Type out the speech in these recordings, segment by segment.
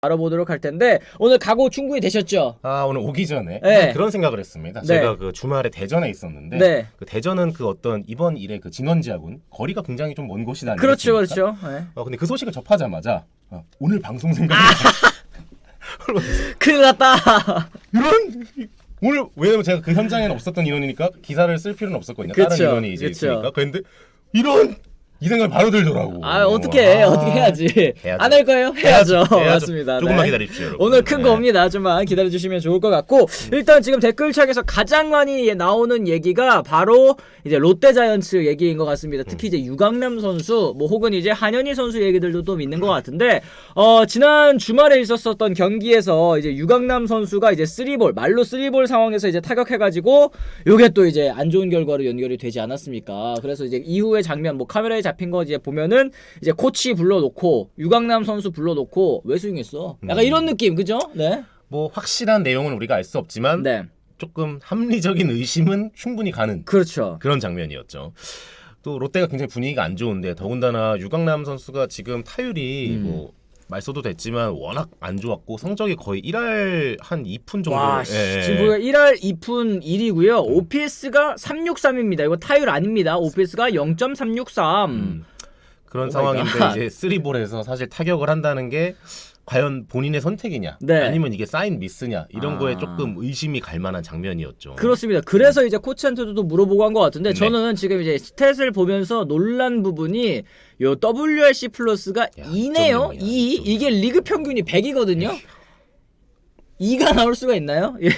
알아보도록 할 텐데 오늘 각오 충분히 되셨죠? 오늘 오기 전에 네. 그런 생각을 했습니다. 네. 제가 그 주말에 대전에 있었는데 네. 그 대전은 그 어떤 이번 일에 그 진원지하고는 거리가 굉장히 좀 먼 곳이 아니겠습니까? 그렇죠, 그렇죠. 네. 근데 그 소식을 접하자마자 오늘 방송 생각이 큰일 났다. 이런 오늘 왜냐면 제가 그 현장에는 없었던 인원이니까 기사를 쓸 필요는 없었거든요. 그쵸, 다른 인원이 이제 그쵸. 있으니까. 그런데 이런 이 생각이 바로 들더라고. 어떻게 해야지. 안 할 거예요? 해야죠. 맞습니다. 조금만 네. 기다리십시오, 여러분. 오늘 큰 네. 겁니다. 좀만 기다려주시면 좋을 것 같고 일단 지금 댓글창에서 가장 많이 나오는 얘기가 바로 이제 롯데자이언츠 얘기인 것 같습니다. 특히 이제 유강남 선수 뭐 혹은 이제 한현희 선수 얘기들도 좀 있는 것 같은데 지난 주말에 있었었던 경기에서 이제 유강남 선수가 이제 3볼 말로 3볼 상황에서 이제 타격해가지고 요게 또 이제 안 좋은 결과로 연결이 되지 않았습니까? 그래서 이제 이후의 장면 뭐 카메라에 잡힌 거 이제 보면은 이제 코치 불러놓고 유강남 선수 불러놓고 왜 스윙했어? 약간 이런 느낌 그죠? 네. 뭐 확실한 내용은 우리가 알 수 없지만 네. 조금 합리적인 의심은 충분히 가는 그렇죠. 그런 장면이었죠. 또 롯데가 굉장히 분위기가 안 좋은데 더군다나 유강남 선수가 지금 타율이 뭐 말소도 됐지만 워낙 안 좋았고 성적이 거의 1할 한 2푼 정도. 와, 지금 보니까 1할 2푼 1이고요. OPS가 363입니다. 이거 타율 아닙니다. OPS가 0.363. 그런 오 상황인데 마이 갓. 이제 3볼에서 사실 타격을 한다는 게 과연 본인의 선택이냐 네. 아니면 이게 사인 미스냐 이런 거에 조금 의심이 갈 만한 장면이었죠. 그렇습니다. 그래서 이제 코치한테도 또 물어보고 한 것 같은데 네. 저는 지금 이제 스탯을 보면서 놀란 부분이 요 WRC 플러스가 2네요. 2. 이게 리그 평균이 100이거든요. 2가 나올 수가 있나요? 예.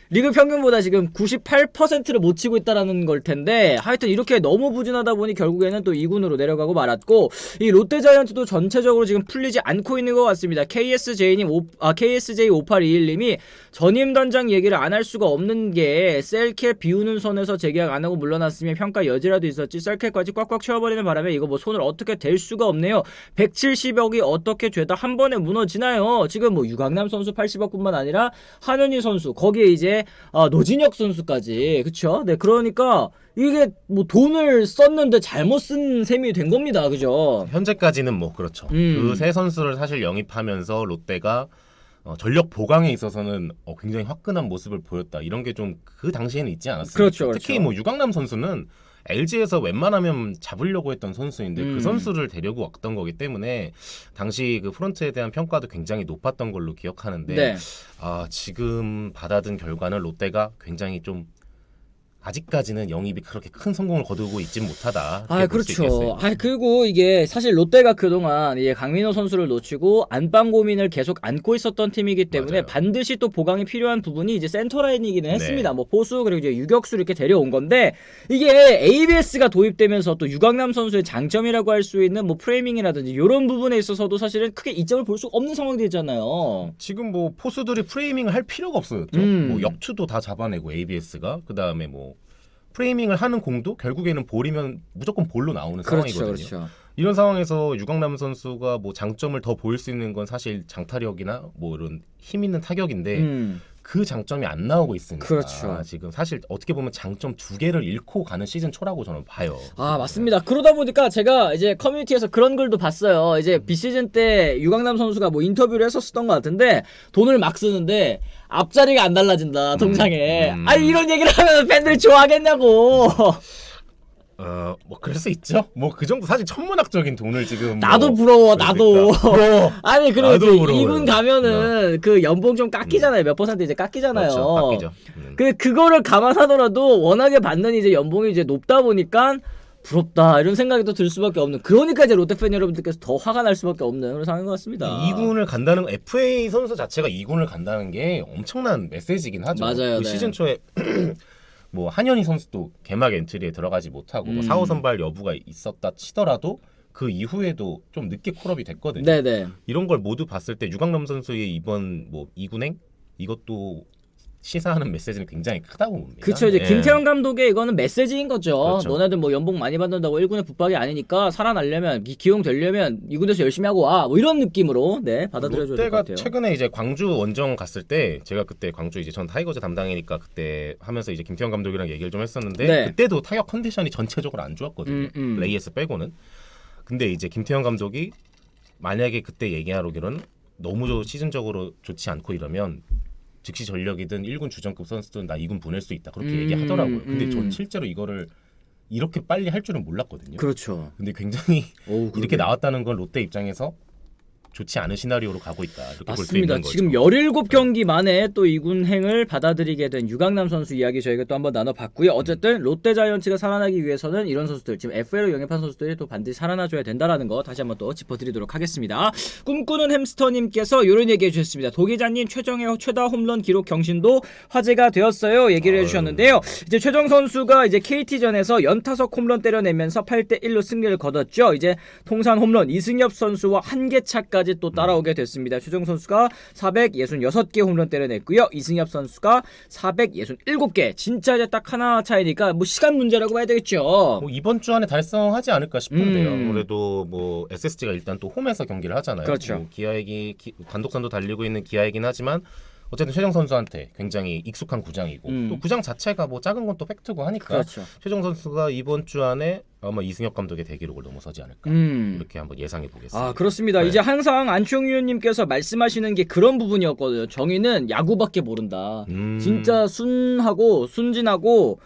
리그 평균보다 지금 98%를 못 치고 있다라는 걸 텐데 하여튼 이렇게 너무 부진하다 보니 결국에는 또 2군으로 내려가고 말았고 이 롯데자이언츠도 전체적으로 지금 풀리지 않고 있는 것 같습니다. KSJ5821님이 전임 단장 얘기를 안 할 수가 없는 게 셀캡 비우는 선에서 재계약 안 하고 물러났으면 평가 여지라도 있었지 셀캡까지 꽉꽉 채워버리는 바람에 이거 뭐 손을 어떻게 댈 수가 없네요. 170억이 어떻게 죄다 한 번에 무너지나요? 지금 뭐 유강남 선수 80억뿐만 아니라 한현희 선수 거기에 이제 노진혁 선수까지 그쵸? 네 그러니까 이게 뭐 돈을 썼는데 잘못 쓴 셈이 된 겁니다. 그죠? 현재까지는 뭐 그렇죠. 그 세 선수를 사실 영입하면서 롯데가 전력 보강에 있어서는 굉장히 화끈한 모습을 보였다. 이런 게 좀 그 당시에는 있지 않았습니까? 그렇죠, 그렇죠. 특히 뭐 유강남 선수는 LG에서 웬만하면 잡으려고 했던 선수인데 그 선수를 데리고 왔던 거기 때문에 당시 그 프런트에 대한 평가도 굉장히 높았던 걸로 기억하는데 네. 지금 받아든 결과는 롯데가 굉장히 좀 아직까지는 영입이 그렇게 큰 성공을 거두고 있진 못하다. 그렇죠. 그리고 이게 사실 롯데가 그동안 이제 강민호 선수를 놓치고 안방 고민을 계속 안고 있었던 팀이기 때문에 맞아요. 반드시 또 보강이 필요한 부분이 이제 센터라인이기는 했습니다. 네. 뭐 포수 그리고 이제 유격수 이렇게 데려온 건데 이게 ABS가 도입되면서 또 유강남 선수의 장점이라고 할 수 있는 뭐 프레이밍이라든지 이런 부분에 있어서도 사실은 크게 이점을 볼 수 없는 상황이 됐잖아요. 지금 뭐 포수들이 프레이밍을 할 필요가 없어졌죠. 뭐 역추도 다 잡아내고 ABS가 그 다음에 뭐 프레이밍을 하는 공도 결국에는 볼이면 무조건 볼로 나오는 상황이거든요. 그렇죠. 이런 상황에서 유강남 선수가 뭐 장점을 더 보일 수 있는 건 사실 장타력이나 뭐 이런 힘 있는 타격인데 그 장점이 안 나오고 있으니까 그렇죠. 지금 사실 어떻게 보면 장점 2개를 잃고 가는 시즌 초라고 저는 봐요. 맞습니다. 그러다 보니까 제가 이제 커뮤니티에서 그런 글도 봤어요. 이제 비시즌 때 유강남 선수가 뭐 인터뷰를 했었던 것 같은데 돈을 막 쓰는데 앞자리가 안 달라진다 통장에. 이런 얘기를 하면 팬들이 좋아하겠냐고. 뭐 그럴 수 있죠. 뭐 그 정도 사실 천문학적인 돈을 지금 나도 부러워. 나도. 부러워. 아니 그리고 나도 부러워요. 2군 가면은 그 연봉 좀 깎이잖아요. 몇 퍼센트 이제 깎이잖아요. 그렇죠. 깎이죠. 그거를 감안하더라도 워낙에 받는 이제 연봉이 이제 높다 보니까 부럽다 이런 생각이 또 들 수밖에 없는, 그러니까 이제 롯데팬 여러분들께서 더 화가 날 수밖에 없는 그런 상황인 것 같습니다. 2군을 간다는 FA 선수 자체가 2군을 간다는 게 엄청난 메시지긴 하죠. 맞아요. 그 네. 시즌 초에 뭐 한현희 선수도 개막 엔트리에 들어가지 못하고 뭐 4호 선발 여부가 있었다 치더라도 그 이후에도 좀 늦게 콜업이 됐거든요. 네네. 이런 걸 모두 봤을 때 유강남 선수의 이번 뭐 2군행 이것도 시사하는 메시지는 굉장히 크다고 봅니다. 그쵸. 이제 예. 김태형 감독의 이거는 메시지인 거죠. 그렇죠. 너네들 뭐 연봉 많이 받는다고 1군에 붙박이 아니니까 살아나려면 기용되려면 2군에서 열심히 하고 와. 뭐 이런 느낌으로 받아들여줘야 될 것 롯데가 같아요. 최근에 이제 광주 원정 갔을 때 제가 그때 광주 이제 전 타이거즈 담당이니까 그때 하면서 이제 김태형 감독이랑 얘기를 좀 했었는데 네. 그때도 타격 컨디션이 전체적으로 안 좋았거든요. 레이에스 빼고는. 근데 이제 김태형 감독이 만약에 그때 얘기하기로는 너무 시즌적으로 좋지 않고 이러면 즉시 전력이든 1군 주전급 선수든 나 2군 보낼 수 있다 그렇게 얘기하더라고요. 근데 전 실제로 이거를 이렇게 빨리 할 줄은 몰랐거든요. 그렇죠. 근데 굉장히 오, 이렇게 나왔다는 건 롯데 입장에서 좋지 않은 시나리오로 가고 있다 이렇게 볼 수 맞습니다. 있는 거죠. 지금 17경기 만에 또 2군행을 받아들이게 된 유강남 선수 이야기 저희가 또 한번 나눠봤고요. 어쨌든 롯데자이언츠가 살아나기 위해서는 이런 선수들, 지금 FA로 영입한 선수들이 또 반드시 살아나줘야 된다라는 거 다시 한번 또 짚어드리도록 하겠습니다. 꿈꾸는 햄스터님께서 이런 얘기해 주셨습니다. 도기자님 최정의 최다 홈런 기록 경신도 화제가 되었어요. 얘기를 해주셨는데요. 이제 최정 선수가 이제 KT전에서 연타석 홈런 때려내면서 8대1로 승리를 거뒀죠. 이제 통산 홈런 이승엽 선수와 한개 차까지 또 따라오게 됐습니다. 최정 선수가 466개 홈런 때려냈고요. 이승엽 선수가 467개. 진짜 이제 딱 하나 차이니까 뭐 시간 문제라고 봐야 되겠죠. 뭐 이번 주 안에 달성하지 않을까 싶은데요. 아무래도 뭐 SSG가 일단 또 홈에서 경기를 하잖아요. 그렇죠. 뭐 단독선도 달리고 있는 기아이긴 하지만 어쨌든 최정 선수한테 굉장히 익숙한 구장이고 또 구장 자체가 뭐 작은 건 또 팩트고 하니까 그렇죠. 최정 선수가 이번 주 안에 아마 이승엽 감독의 대기록을 넘어서지 않을까 이렇게 한번 예상해 보겠습니다. 아 그렇습니다. 네. 이제 항상 안치홍 위원님께서 말씀하시는 게 그런 부분이었거든요. 정의는 야구밖에 모른다. 진짜 순하고 순진하고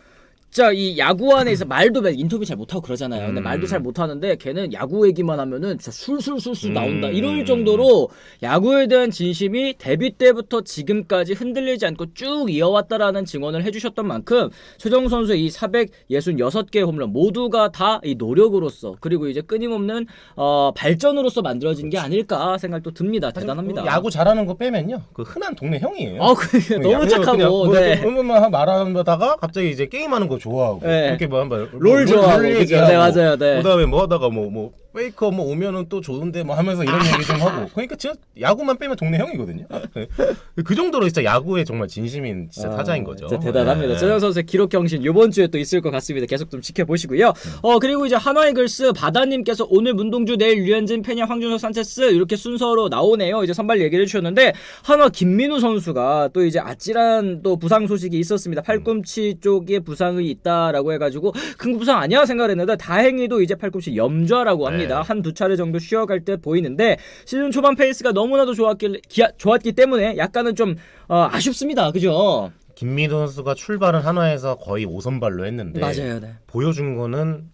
진짜 이 야구 안에서 말도 인터뷰 잘 못하고 그러잖아요. 근데 말도 잘 못하는데 걔는 야구 얘기만 하면은 진짜 술술술술 나온다. 이럴 정도로 야구에 대한 진심이 데뷔 때부터 지금까지 흔들리지 않고 쭉 이어왔다라는 증언을 해주셨던 만큼 최정 선수의 이 466개 홈런 모두가 다 이 노력으로서 그리고 이제 끊임없는 발전으로서 만들어진 게 아닐까 생각도 듭니다. 대단합니다. 야구 잘하는 거 빼면요, 그 흔한 동네 형이에요. 아, 그 너무 착하고. 네. 음악만 말하다가 갑자기 이제 게임하는 거 좋아하고 네. 이렇게 뭐 한번 롤 좋아하고 그죠? 네 맞아요. 네. 그다음에 뭐 하다가 뭐 페이커 뭐 오면은 또 좋은데 뭐 하면서 이런 얘기 좀 하고 그러니까 진짜 야구만 빼면 동네 형이거든요. 네. 그 정도로 진짜 야구에 정말 진심인 진짜 타자인 거죠. 진짜 대단합니다. 네. 최정 선수의 기록 경신 이번 주에 또 있을 것 같습니다. 계속 좀 지켜보시고요. 그리고 이제 한화이글스 바다님께서 오늘 문동주 내일 류현진 페냐 황준석 산체스 이렇게 순서로 나오네요. 이제 선발 얘기를 해주셨는데 한화 김민우 선수가 또 이제 아찔한 또 부상 소식이 있었습니다. 팔꿈치 쪽에 부상이 있다라고 해가지고 큰 부상 아니야 생각을 했는데 다행히도 이제 팔꿈치 염좌라고 합니다. 네. 한두 차례 정도 쉬어갈 때 보이는데 시즌 초반 페이스가 너무나도 좋았기 때문에 약간은 좀 아쉽습니다. 그죠? 김민호 선수가 출발은 한화에서 거의 5선발로 했는데 맞아요. 네. 보여준 거는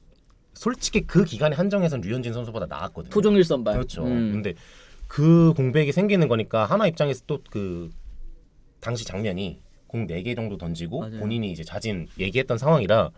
솔직히 그 기간에 한정에선 류현진 선수보다 나았거든요. 토종일 선발. 그렇죠. 근데 그 공백이 생기는 거니까 한화 입장에서 또 그 당시 장면이 공 4개 정도 던지고 맞아요. 본인이 이제 자진 얘기했던 상황이라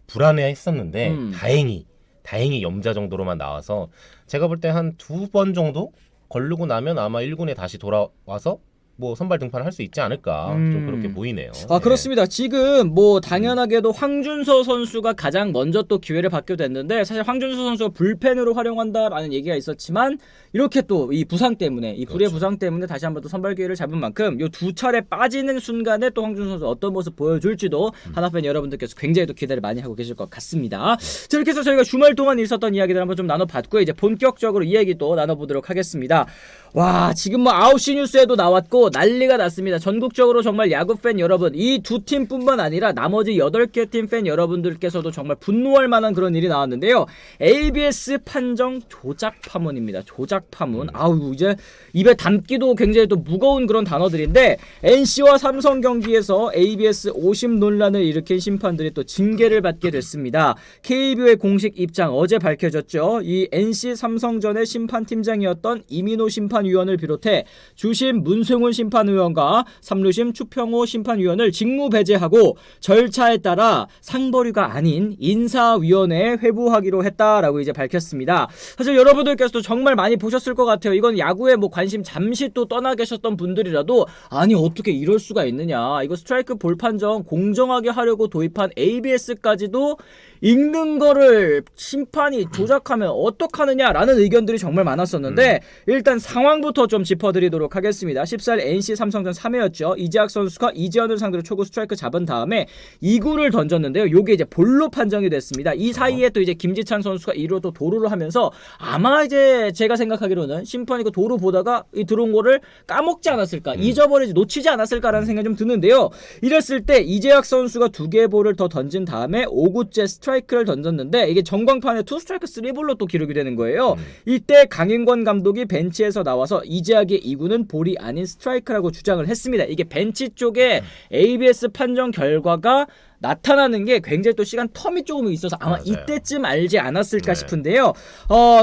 불안해했었는데 다행히 염자 정도로만 나와서 제가 볼 때 한 2번 정도 걸르고 나면 아마 1군에 다시 돌아와서 뭐 선발 등판을 할 수 있지 않을까 좀 그렇게 보이네요. 아 그렇습니다. 지금 뭐 당연하게도 황준서 선수가 가장 먼저 또 기회를 받게 됐는데 사실 황준서 선수가 불펜으로 활용한다라는 얘기가 있었지만 이렇게 또 이 부상 때문에 이 불의 부상 때문에 다시 한번 또 선발 기회를 잡은 만큼 요 두 차례 빠지는 순간에 또 황준서 선수 어떤 모습 보여줄지도 하나팬 여러분들께서 굉장히 또 기대를 많이 하고 계실 것 같습니다. 자, 이렇게 해서 저희가 주말 동안 있었던 이야기들 한번 좀 나눠봤고요. 이제 본격적으로 이 얘기 또 나눠보도록 하겠습니다. 와 지금 뭐 9시 뉴스에도 나왔고 난리가 났습니다. 전국적으로 정말 야구팬 여러분 이 두 팀뿐만 아니라 나머지 8개 팀 팬 여러분들께서도 정말 분노할 만한 그런 일이 나왔는데요. ABS 판정 조작 파문입니다. 조작 파문. 아우 이제 입에 담기도 굉장히 또 무거운 그런 단어들인데 NC와 삼성 경기에서 ABS 오심 논란을 일으킨 심판들이 또 징계를 받게 됐습니다. KBO의 공식 입장 어제 밝혀졌죠. 이 NC 삼성전의 심판팀장이었던 이민호 심판위원을 비롯해 주심 문승훈 심판위원과 3루심 추평호 심판위원을 직무 배제하고 절차에 따라 상벌위가 아닌 인사위원회에 회부하기로 했다라고 이제 밝혔습니다. 사실 여러분들께서도 정말 많이 보셨을 것 같아요. 이건 야구에 뭐 관심 잠시 또 떠나 계셨던 분들이라도 아니 어떻게 이럴 수가 있느냐. 이거 스트라이크 볼 판정 공정하게 하려고 도입한 ABS까지도 읽는 거를 심판이 조작하면 어떡하느냐라는 의견들이 정말 많았었는데 일단 상황부터 좀 짚어드리도록 하겠습니다. 14일 NC 삼성전 3회였죠. 이재학 선수가 이재현을 상대로 초구 스트라이크 잡은 다음에 2구를 던졌는데요. 요게 이제 볼로 판정이 됐습니다. 이 사이에 또 이제 김지찬 선수가 2루 또 도루를 하면서 아마 이제 제가 생각하기로는 심판이 그 도루 보다가 이 들어온 거를 까먹지 않았을까, 잊어버리지 놓치지 않았을까라는 생각이 좀 드는데요. 이랬을 때 이재학 선수가 2개의 볼을 더 던진 다음에 5구째 스트라이크를 던졌는데 이게 전광판에 2 스트라이크 3볼로 또 기록이 되는 거예요. 이때 강인권 감독이 벤치에서 나와 나와서 이재학의 2구는 볼이 아닌 스트라이크라고 주장을 했습니다. 이게 벤치 쪽에 ABS 판정 결과가 나타나는 게 굉장히 또 시간 텀이 조금 있어서 아마 맞아요. 이때쯤 알지 않았을까 네. 싶은데요.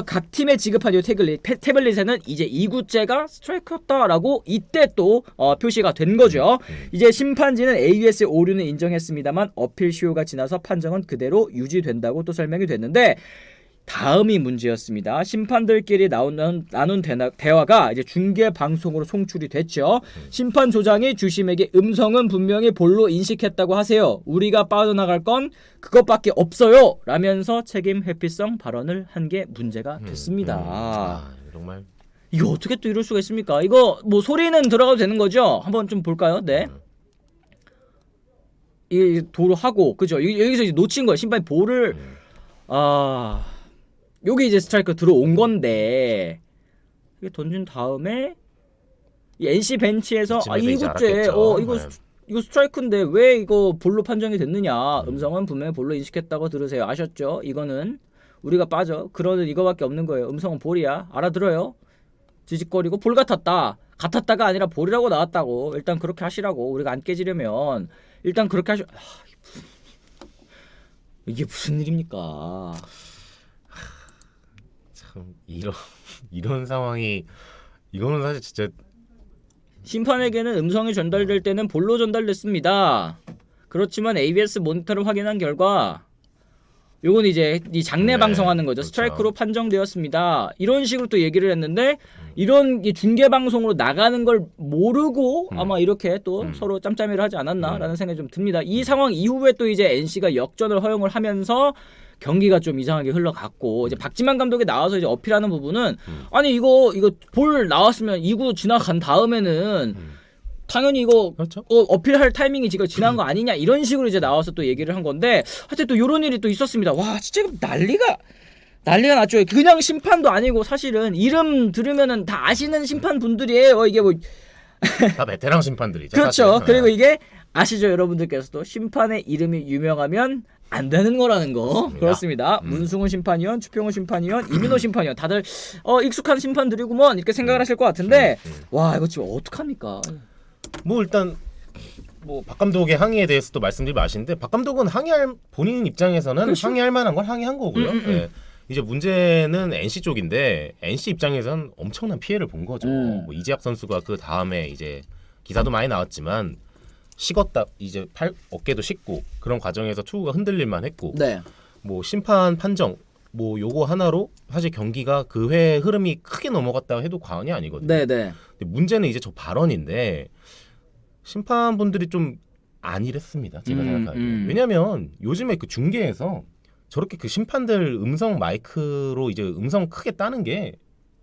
각 팀에 지급한 이 태블릿에는 이제 2구째가 스트라이크였다라고 이때 또 표시가 된 거죠. 이제 심판진은 ABS의 오류는 인정했습니다만 어필 시효가 지나서 판정은 그대로 유지된다고 또 설명이 됐는데 다음이 문제였습니다. 심판들끼리 나눈 대화가 이제 중계 방송으로 송출이 됐죠. 심판 조장이 주심에게 음성은 분명히 볼로 인식했다고 하세요. 우리가 빠져나갈 건 그것밖에 없어요. 라면서 책임 회피성 발언을 한 게 문제가 됐습니다. 정말 이거 어떻게 또 이럴 수가 있습니까? 이거 뭐 소리는 들어가도 되는 거죠? 한번 좀 볼까요? 네. 이 도로 하고 그죠? 여기서 이제 놓친 거예요. 심판이 볼을 여기 이제 스트라이크 들어온 건데 이게 던진 다음에 이 NC 벤치에서 이구째 이거 스트라이크인데 왜 이거 볼로 판정이 됐느냐? 음성은 분명히 볼로 인식했다고 들으세요. 아셨죠? 이거는 우리가 빠져. 그러는 이거밖에 없는 거예요. 음성은 볼이야. 알아들어요? 지직거리고 볼 같았다가 아니라 볼이라고 나왔다고. 일단 그렇게 하시라고. 우리가 안 깨지려면 일단 그렇게 이게 무슨 일입니까? 참 이런 상황이 이거는 사실 진짜 심판에게는 음성이 전달될 때는 볼로 전달됐습니다. 그렇지만 ABS 모니터를 확인한 결과 요건 이제 이 장내 네, 방송하는 거죠. 그렇죠. 스트라이크로 판정되었습니다. 이런 식으로 또 얘기를 했는데 이런 이 중계 방송으로 나가는 걸 모르고 아마 이렇게 또 서로 짬짬이를 하지 않았나라는 생각이 좀 듭니다. 이 상황 이후에 또 이제 NC가 역전을 허용을 하면서 경기가 좀 이상하게 흘러갔고 이제 박지만 감독이 나와서 이제 어필하는 부분은 아니 이거 볼 나왔으면 2구 지나간 다음에는 당연히 이거 그렇죠. 어필할 타이밍이 지금 지난 거 아니냐 이런 식으로 이제 나와서 또 얘기를 한 건데 하여튼 또 이런 일이 또 있었습니다. 와 진짜 난리가 났죠. 그냥 심판도 아니고 사실은 이름 들으면은 다 아시는 심판 분들이에요. 이게 뭐 다 베테랑 심판들이죠. 그렇죠. 사실. 그리고 이게 아시죠 여러분들께서도 심판의 이름이 유명하면 안 되는 거라는 거. 그렇습니다. 문승훈 심판위원, 추평훈 심판위원, 이민호 심판위원 다들 익숙한 심판들이구먼 이렇게 생각을 하실 것 같은데 와 이거 지금 어떡합니까? 뭐 일단 뭐 박 감독의 항의에 대해서도 말씀드리면 아시는데 박 감독은 항의할 본인 입장에서는 그렇죠. 항의할 만한 걸 항의한 거고요. 예. 이제 문제는 NC 쪽인데 NC 입장에서는 엄청난 피해를 본 거죠. 뭐 이재학 선수가 그 다음에 이제 기사도 많이 나왔지만 식었다 이제 어깨도 식고 그런 과정에서 투구가 흔들릴만 했고 네. 뭐 심판 판정 뭐 요거 하나로 사실 경기가 그 회 흐름이 크게 넘어갔다 해도 과언이 아니거든요. 네. 근데 문제는 이제 저 발언인데 심판분들이 좀 안일했습니다. 제가 생각하기에. 왜냐하면 요즘에 그 중계에서 저렇게 그 심판들 음성 마이크로 이제 음성 크게 따는 게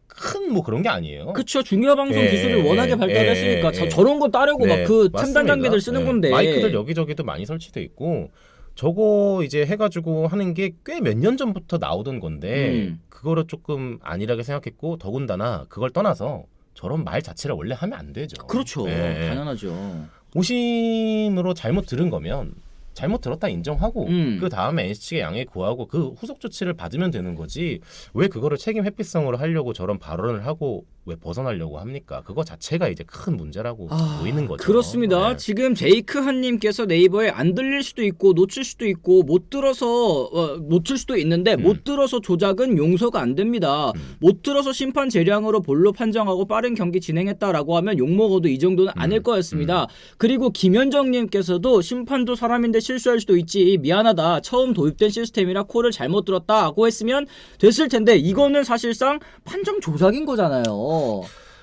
큰 뭐 그런 게 아니에요. 그쵸. 중계 방송 기술이 워낙에 발달했으니까 저런 거 따려고 막 그 첨단 장비들 쓰는 건데 마이크들 여기저기도 많이 설치돼 있고 저거 이제 해가지고 하는 게 꽤 몇 년 전부터 나오던 건데 그거를 조금 안일하게 생각했고 더군다나 그걸 떠나서 저런 말 자체를 원래 하면 안 되죠. 그렇죠. 당연하죠. 오심으로 잘못 들은 거면 잘못 들었다 인정하고 그 다음에 NC 측에 양해 구하고 그 후속 조치를 받으면 되는 거지 왜 그거를 책임 회피성으로 하려고 저런 발언을 하고 왜 벗어나려고 합니까? 그거 자체가 이제 큰 문제라고 보이는 거죠. 그렇습니다. 네. 지금 제이크 한님께서 네이버에 안 들릴 수도 있고 놓칠 수도 있고 못 들어서 놓칠 수도 있는데 못 들어서 조작은 용서가 안 됩니다. 못 들어서 심판 재량으로 볼로 판정하고 빠른 경기 진행했다라고 하면 욕먹어도 이 정도는 아닐 거였습니다. 그리고 김현정님께서도 심판도 사람인데 실수할 수도 있지 미안하다 처음 도입된 시스템이라 콜을 잘못 들었다고 했으면 됐을 텐데 이거는 사실상 판정 조작인 거잖아요.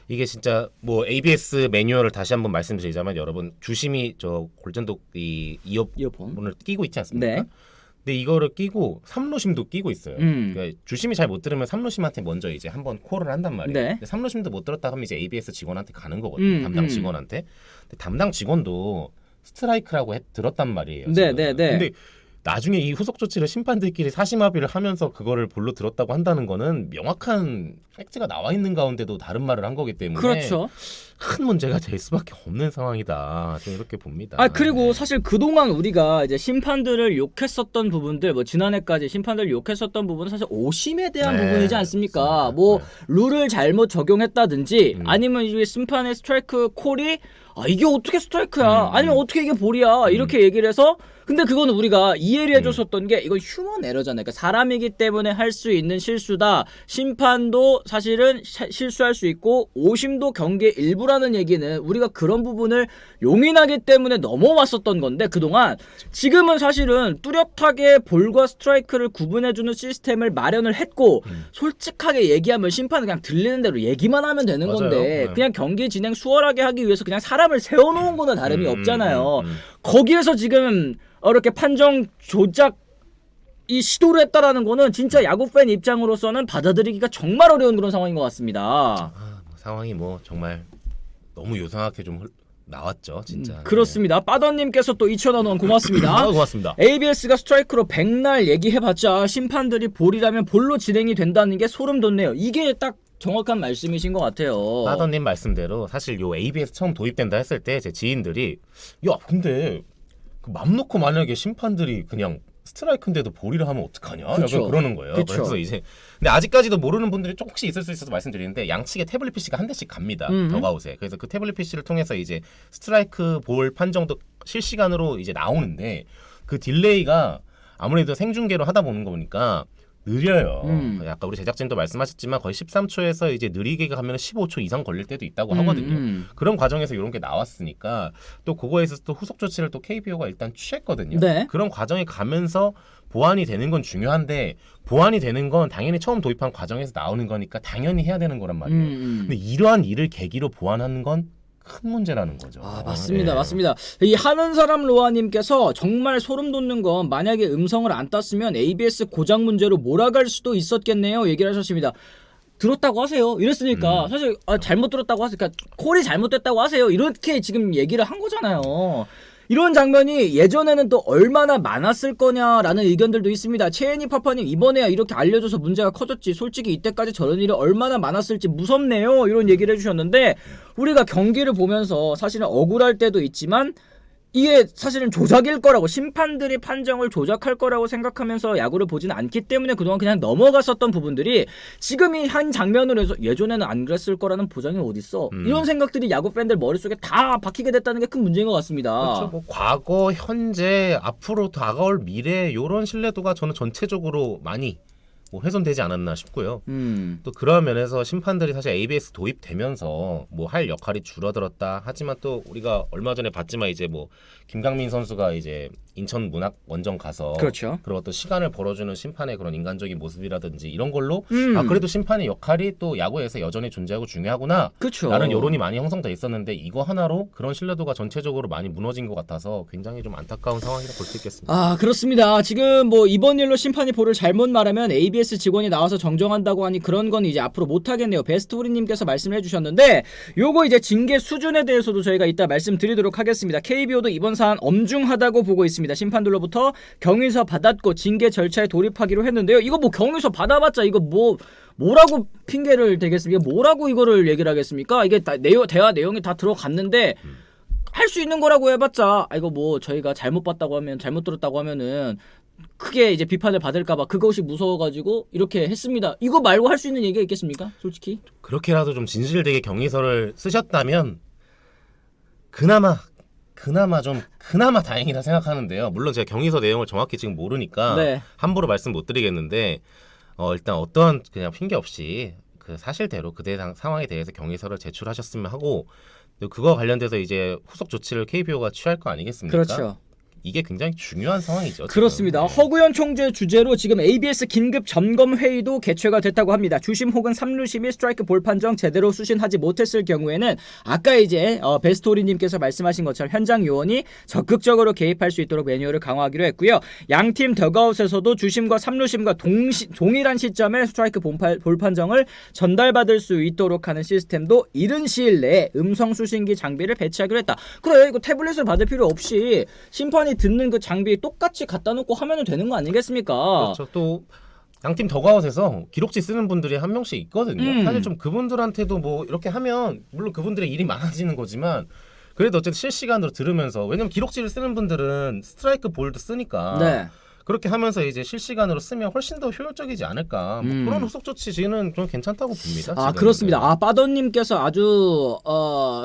이게 진짜 뭐 ABS 매뉴얼을 다시 한번 말씀드리자면 여러분 주심이 저 골전독 이 이어폰을 끼고 있지 않습니까? 네. 근데 이거를 끼고 삼루심도 끼고 있어요. 그러니까 주심이 잘 못 들으면 삼루심한테 먼저 이제 한번 콜을 한단 말이에요. 네. 근데 삼루심도 못 들었다 하면 이제 ABS 직원한테 가는 거거든요. 담당 직원한테. 근데 담당 직원도 스트라이크라고 들었단 말이에요. 네. 근데 나중에 이 후속 조치를 심판들끼리 사심합의를 하면서 그거를 볼로 들었다고 한다는 거는 명확한 팩트가 나와 있는 가운데도 다른 말을 한 거기 때문에 그렇죠. 큰 문제가 될 수밖에 없는 상황이다. 좀 이렇게 봅니다. 그리고 사실 그동안 우리가 이제 심판들을 욕했었던 부분들, 뭐 지난해까지 심판들을 욕했었던 부분은 사실 오심에 대한 부분이지 않습니까? 맞습니다. 뭐 룰을 잘못 적용했다든지 아니면 이게 심판의 스트라이크 콜이 이게 어떻게 스트라이크야? 아니면 어떻게 이게 볼이야? 이렇게 얘기를 해서 근데 그거는 우리가 이해를 해줬었던 게 이건 휴먼 에러잖아요. 그러니까 사람이기 때문에 할 수 있는 실수다. 심판도 사실은 실수할 수 있고 오심도 경기의 일부라는 얘기는 우리가 그런 부분을 용인하기 때문에 넘어왔었던 건데 그동안 지금은 사실은 뚜렷하게 볼과 스트라이크를 구분해주는 시스템을 마련을 했고 솔직하게 얘기하면 심판은 그냥 들리는 대로 얘기만 하면 되는 맞아요. 건데 네. 그냥 경기 진행 수월하게 하기 위해서 그냥 사람을 세워놓은 거나 다름이 없잖아요. 거기에서 지금 이렇게 판정 조작 이 시도를 했다라는 거는 진짜 야구 팬 입장으로서는 받아들이기가 정말 어려운 그런 상황인 것 같습니다. 상황이 뭐 정말 너무 요상하게 좀 나왔죠, 진짜. 그렇습니다. 빠더님께서 또 2,000원 원 고맙습니다. 고맙습니다. ABS가 스트라이크로 백날 얘기해봤자 심판들이 볼이라면 볼로 진행이 된다는 게 소름 돋네요. 이게 딱 정확한 말씀이신 것 같아요. 빠더님 말씀대로 사실 요 ABS 처음 도입된다 했을 때 제 지인들이 야 근데 맘 놓고 만약에 심판들이 그냥 스트라이크인데도 볼이라 하면 어떡하냐? 그쵸. 약간 그러는 거예요. 그쵸. 그래서 이제 근데 아직까지도 모르는 분들이 조금씩 있을 수 있어서 말씀드리는데 양측에 태블릿 PC가 한 대씩 갑니다. 더가웃에. 그래서 그 태블릿 PC를 통해서 이제 스트라이크 볼 판정도 실시간으로 이제 나오는데 그 딜레이가 아무래도 생중계로 하다 보는 거 보니까 느려요. 약간 우리 제작진도 말씀하셨지만 거의 13초에서 이제 느리게 가면 15초 이상 걸릴 때도 있다고 하거든요. 그런 과정에서 이런 게 나왔으니까 또 그거에서 또 후속 조치를 또 KBO가 일단 취했거든요. 네. 그런 과정이 가면서 보완이 되는 건 중요한데 보완이 되는 건 당연히 처음 도입한 과정에서 나오는 거니까 당연히 해야 되는 거란 말이에요. 근데 이러한 일을 계기로 보완하는 건 큰 문제라는 거죠. 맞습니다. 예. 맞습니다. 이 하는 사람 로아님께서 정말 소름 돋는 건 만약에 음성을 안 땄으면 ABS 고장 문제로 몰아갈 수도 있었겠네요. 얘기를 하셨습니다. 들었다고 하세요. 이랬으니까 사실 잘못 들었다고 하세요. 그러니까 콜이 잘못됐다고 하세요. 이렇게 지금 얘기를 한 거잖아요. 이런 장면이 예전에는 또 얼마나 많았을 거냐라는 의견들도 있습니다. 채은이 파파님 이번에야 이렇게 알려줘서 문제가 커졌지. 솔직히 이때까지 저런 일이 얼마나 많았을지 무섭네요. 이런 얘기를 해주셨는데 우리가 경기를 보면서 사실은 억울할 때도 있지만 이게 사실은 조작일 거라고 심판들이 판정을 조작할 거라고 생각하면서 야구를 보지는 않기 때문에 그동안 그냥 넘어갔었던 부분들이 지금 이 한 장면으로 해서 예전에는 안 그랬을 거라는 보장이 어딨어 이런 생각들이 야구 팬들 머릿속에 다 박히게 됐다는 게 큰 문제인 것 같습니다. 그렇죠. 뭐 과거, 현재, 앞으로 다가올 미래 이런 신뢰도가 저는 전체적으로 많이 뭐 훼손되지 않았나 싶고요. 또 그런 면에서 심판들이 사실 ABS 도입되면서 뭐 할 역할이 줄어들었다. 하지만 또 우리가 얼마 전에 봤지만 이제 뭐 김강민 선수가 이제 인천 문학 원정 가서 그렇죠. 그리고 어떤 시간을 벌어주는 심판의 그런 인간적인 모습이라든지 이런 걸로 그래도 심판의 역할이 또 야구에서 여전히 존재하고 중요하구나. 그렇죠. 라는 여론이 많이 형성돼 있었는데 이거 하나로 그런 신뢰도가 전체적으로 많이 무너진 것 같아서 굉장히 좀 안타까운 상황이라 볼 수 있겠습니다. 그렇습니다. 지금 뭐 이번 일로 심판이 볼을 잘못 말하면 ABS 직원이 나와서 정정한다고 하니 그런 건 이제 앞으로 못 하겠네요. 베스트우리님께서 말씀을 해주셨는데 요거 이제 징계 수준에 대해서도 저희가 이따 말씀드리도록 하겠습니다. KBO도 이번 사안 엄중하다고 보고 있습니다. 심판들로부터 경위서 받았고 징계 절차에 돌입하기로 했는데요. 이거 뭐 경위서 받아봤자 이거 뭐라고 핑계를 대겠습니까? 뭐라고 이거를 얘기를 하겠습니까? 이게 다 대화 내용이 다 들어갔는데 할 수 있는 거라고 해봤자 이거 뭐 저희가 잘못 봤다고 하면 잘못 들었다고 하면은 크게 이제 비판을 받을까봐 그것이 무서워가지고 이렇게 했습니다. 이거 말고 할 수 있는 얘기가 있겠습니까? 솔직히 그렇게라도 좀 진실되게 경위서를 쓰셨다면 그나마 다행이라 생각하는데요. 물론 제가 경위서 내용을 정확히 지금 모르니까 네. 함부로 말씀 못 드리겠는데 일단 어떠한 그냥 핑계 없이 그 사실대로 그대 상황에 대해서 경위서를 제출하셨으면 하고 또 그거 관련돼서 이제 후속 조치를 KBO가 취할 거 아니겠습니까? 그렇죠. 이게 굉장히 중요한 상황이죠. 그렇습니다. 지금. 허구현 총재 주재로 지금 ABS 긴급 점검 회의도 개최가 됐다고 합니다. 주심 혹은 삼루심이 스트라이크 볼 판정 제대로 수신하지 못했을 경우에는 아까 이제 베스토리님께서 말씀하신 것처럼 현장 요원이 적극적으로 개입할 수 있도록 매뉴얼을 강화하기로 했고요. 양팀 더그아웃에서도 주심과 삼루심과 동일한 시점에 스트라이크 볼 판정을 전달받을 수 있도록 하는 시스템도 이른 시일 내에 음성 수신기 장비를 배치하기로 했다. 그래 이거 태블릿을 받을 필요 없이 심판이 듣는 그 장비 똑같이 갖다 놓고 하면 되는 거 아니겠습니까? 그렇죠. 또 양팀 더가웃에서 기록지 쓰는 분들이 한 명씩 있거든요. 사실 좀 그분들한테도 뭐 이렇게 하면 물론 그분들의 일이 많아지는 거지만 그래도 어쨌든 실시간으로 들으면서 왜냐면 기록지를 쓰는 분들은 스트라이크 볼도 쓰니까 네. 그렇게 하면서 이제 실시간으로 쓰면 훨씬 더 효율적이지 않을까. 뭐 그런 후속 조치는 좀 괜찮다고 봅니다. 아 지금은. 그렇습니다. 아 빠더님께서 아주